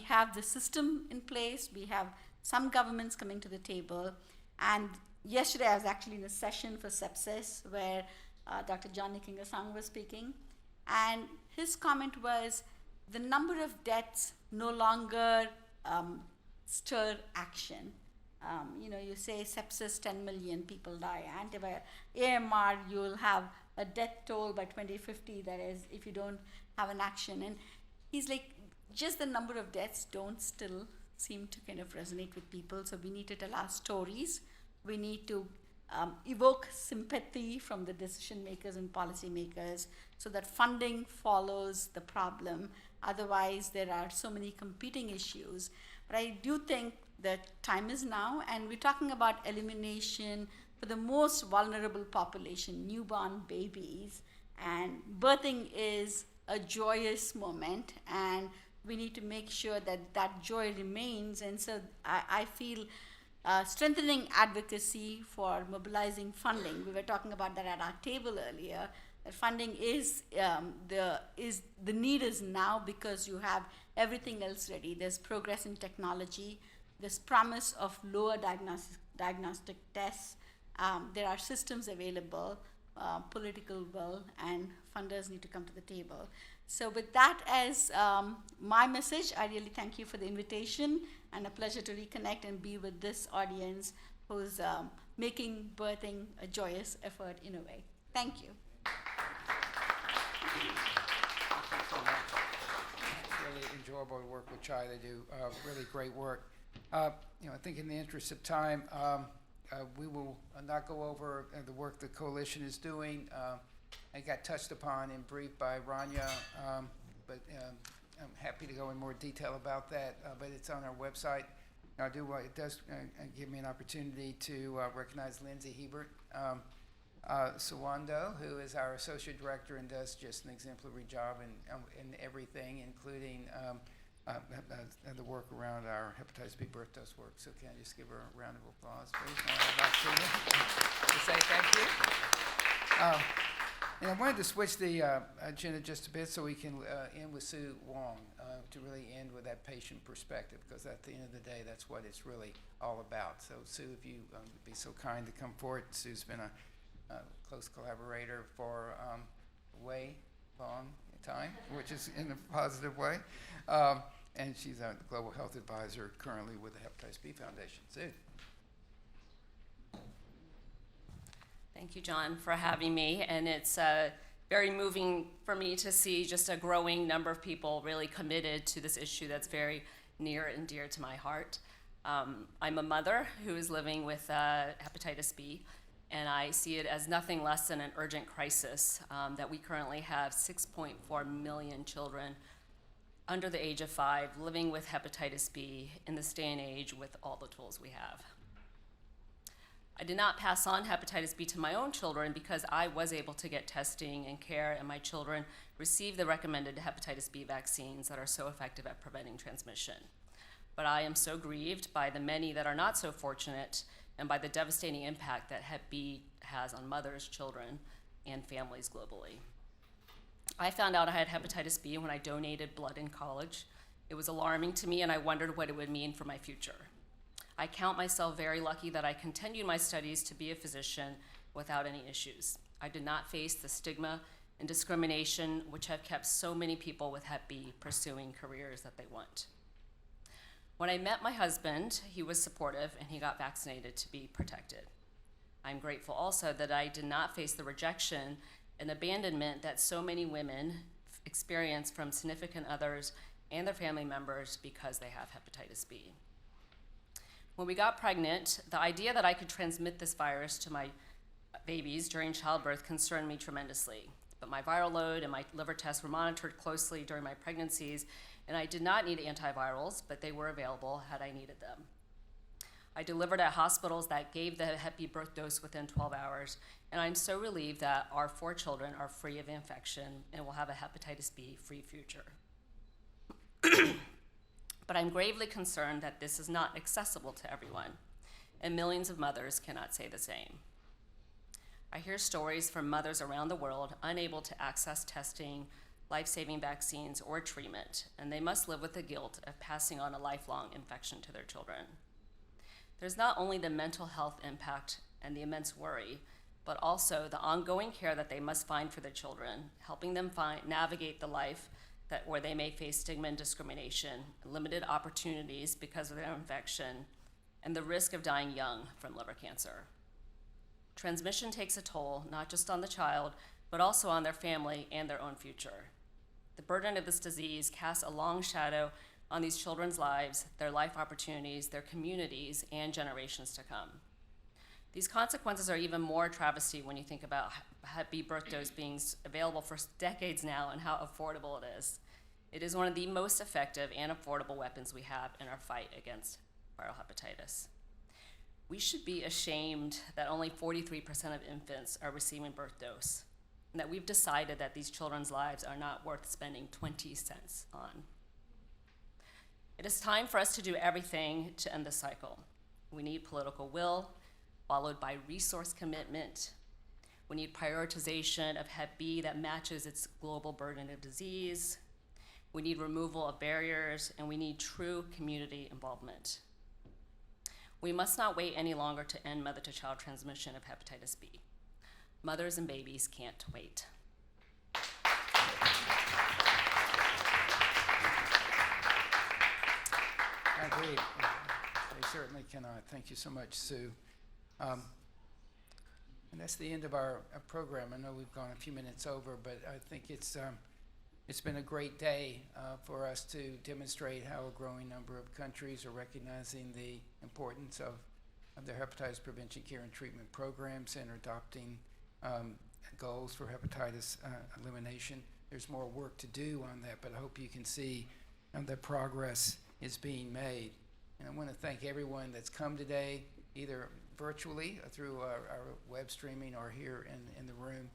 [SPEAKER 15] have the system in place, we have some governments coming to the table, and yesterday I was actually in a session for sepsis where Dr. John Nikingasang was speaking, and his comment was the number of deaths no longer stir action. You say sepsis, 10 million people die. AMR, you'll have a death toll by 2050, that is, if you don't have an action. And he's like, just the number of deaths don't still seem to kind of resonate with people. So we need to tell our stories. We need to evoke sympathy from the decision makers and policy makers so that funding follows the problem. Otherwise, there are so many competing issues. But I do think that time is now, and we're talking about elimination for the most vulnerable population, newborn babies. And birthing is a joyous moment, and we need to make sure that that joy remains. And so I feel strengthening advocacy for mobilizing funding. We were talking about that at our table earlier. That funding is the need is now because you have everything else ready. There's progress in technology. There's promise of lower diagnostic tests. There are systems available, political will, and funders need to come to the table. So with that as my message, I really thank you for the invitation, and a pleasure to reconnect and be with this audience who's making birthing a joyous effort in a way. Thank you.
[SPEAKER 1] Thank you so much. It's really enjoyable to work with CHAI. They do really great work. I think in the interest of time, we will not go over the work the coalition is doing. It got touched upon in brief by Rania, but I'm happy to go in more detail about that, but it's on our website. It does give me an opportunity to recognize Lindsay Hebert Sawando, who is our associate director and does just an exemplary job in everything, including the work around our hepatitis B birth dose work. So can I just give her a round of applause, please? To say thank you. And I wanted to switch the agenda just a bit so we can end with Sue Wong, to really end with that patient perspective, because at the end of the day, that's what it's really all about. So Sue, if you would be so kind to come forward. Sue's been a close collaborator for a way long time, which is in a positive way. And she's a global health advisor currently with the Hepatitis B Foundation. Sue.
[SPEAKER 16] Thank you, John, for having me. And it's very moving for me to see just a growing number of people really committed to this issue that's very near and dear to my heart. I'm a mother who is living with hepatitis B, and I see it as nothing less than an urgent crisis that we currently have 6.4 million children under the age of 5 living with hepatitis B in this day and age with all the tools we have. I did not pass on hepatitis B to my own children because I was able to get testing and care, and my children received the recommended hepatitis B vaccines that are so effective at preventing transmission. But I am so grieved by the many that are not so fortunate and by the devastating impact that Hep B has on mothers, children, and families globally. I found out I had hepatitis B when I donated blood in college. It was alarming to me, and I wondered what it would mean for my future. I count myself very lucky that I continued my studies to be a physician without any issues. I did not face the stigma and discrimination which have kept so many people with Hep B pursuing careers that they want. When I met my husband, he was supportive and he got vaccinated to be protected. I'm grateful also that I did not face the rejection and abandonment that so many women experience from significant others and their family members because they have hepatitis B. When we got pregnant, the idea that I could transmit this virus to my babies during childbirth concerned me tremendously. But my viral load and my liver tests were monitored closely during my pregnancies, and I did not need antivirals, but they were available had I needed them. I delivered at hospitals that gave the Hep B birth dose within 12 hours, and I'm so relieved that our 4 children are free of infection and will have a hepatitis B-free future. But I'm gravely concerned that this is not accessible to everyone, and millions of mothers cannot say the same. I hear stories from mothers around the world unable to access testing, life-saving vaccines, or treatment, and they must live with the guilt of passing on a lifelong infection to their children. There's not only the mental health impact and the immense worry, but also the ongoing care that they must find for their children, helping them navigate the life where they may face stigma and discrimination, limited opportunities because of their infection, and the risk of dying young from liver cancer. Transmission takes a toll, not just on the child, but also on their family and their own future. The burden of this disease casts a long shadow on these children's lives, their life opportunities, their communities, and generations to come. These consequences are even more travesty when you think about Hep B birth dose being available for decades now and how affordable it is. It is one of the most effective and affordable weapons we have in our fight against viral hepatitis. We should be ashamed that only 43% of infants are receiving birth dose, and that we've decided that these children's lives are not worth spending 20 cents on. It is time for us to do everything to end the cycle. We need political will, followed by resource commitment. We need prioritization of Hep B that matches its global burden of disease. We need removal of barriers, and we need true community involvement. We must not wait any longer to end mother-to-child transmission of hepatitis B. Mothers and babies can't wait.
[SPEAKER 1] I agree. They certainly cannot. Thank you so much, Sue. And that's the end of our program. I know we've gone a few minutes over, but I think it's been a great day for us to demonstrate how a growing number of countries are recognizing the importance of their hepatitis prevention, care, and treatment programs and are adopting goals for hepatitis elimination. There's more work to do on that, but I hope you can see that progress is being made. And I want to thank everyone that's come today, either virtually through our web streaming or here in the room,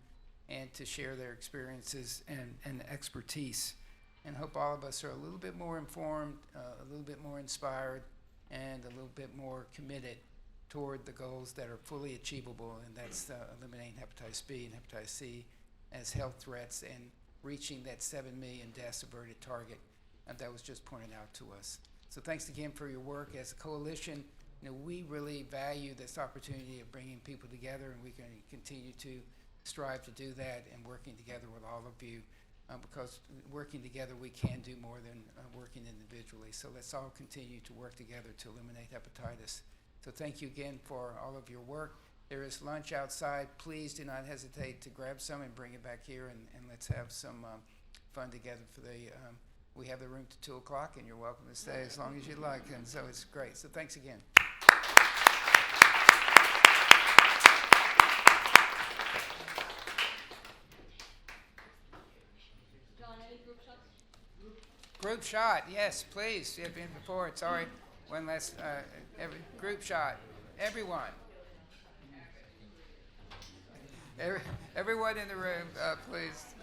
[SPEAKER 1] and to share their experiences and expertise. And hope all of us are a little bit more informed, a little bit more inspired, and a little bit more committed toward the goals that are fully achievable, and that's eliminating hepatitis B and hepatitis C as health threats and reaching that 7 million deaths averted target that was just pointed out to us. So thanks again for your work. As a coalition, we really value this opportunity of bringing people together, and we're going to continue to strive to do that and working together with all of you, because working together we can do more than working individually. So let's all continue to work together to eliminate hepatitis. So thank you again for all of your work. There is lunch outside. Please do not hesitate to grab some and bring it back here, and let's have some fun together for the, we have the room to 2 o'clock, and you're welcome to stay as long as you like, and so it's great. So thanks again. Group shot, yes, please. You've been before. Sorry, one last group shot. Everyone. Everyone in the room, please.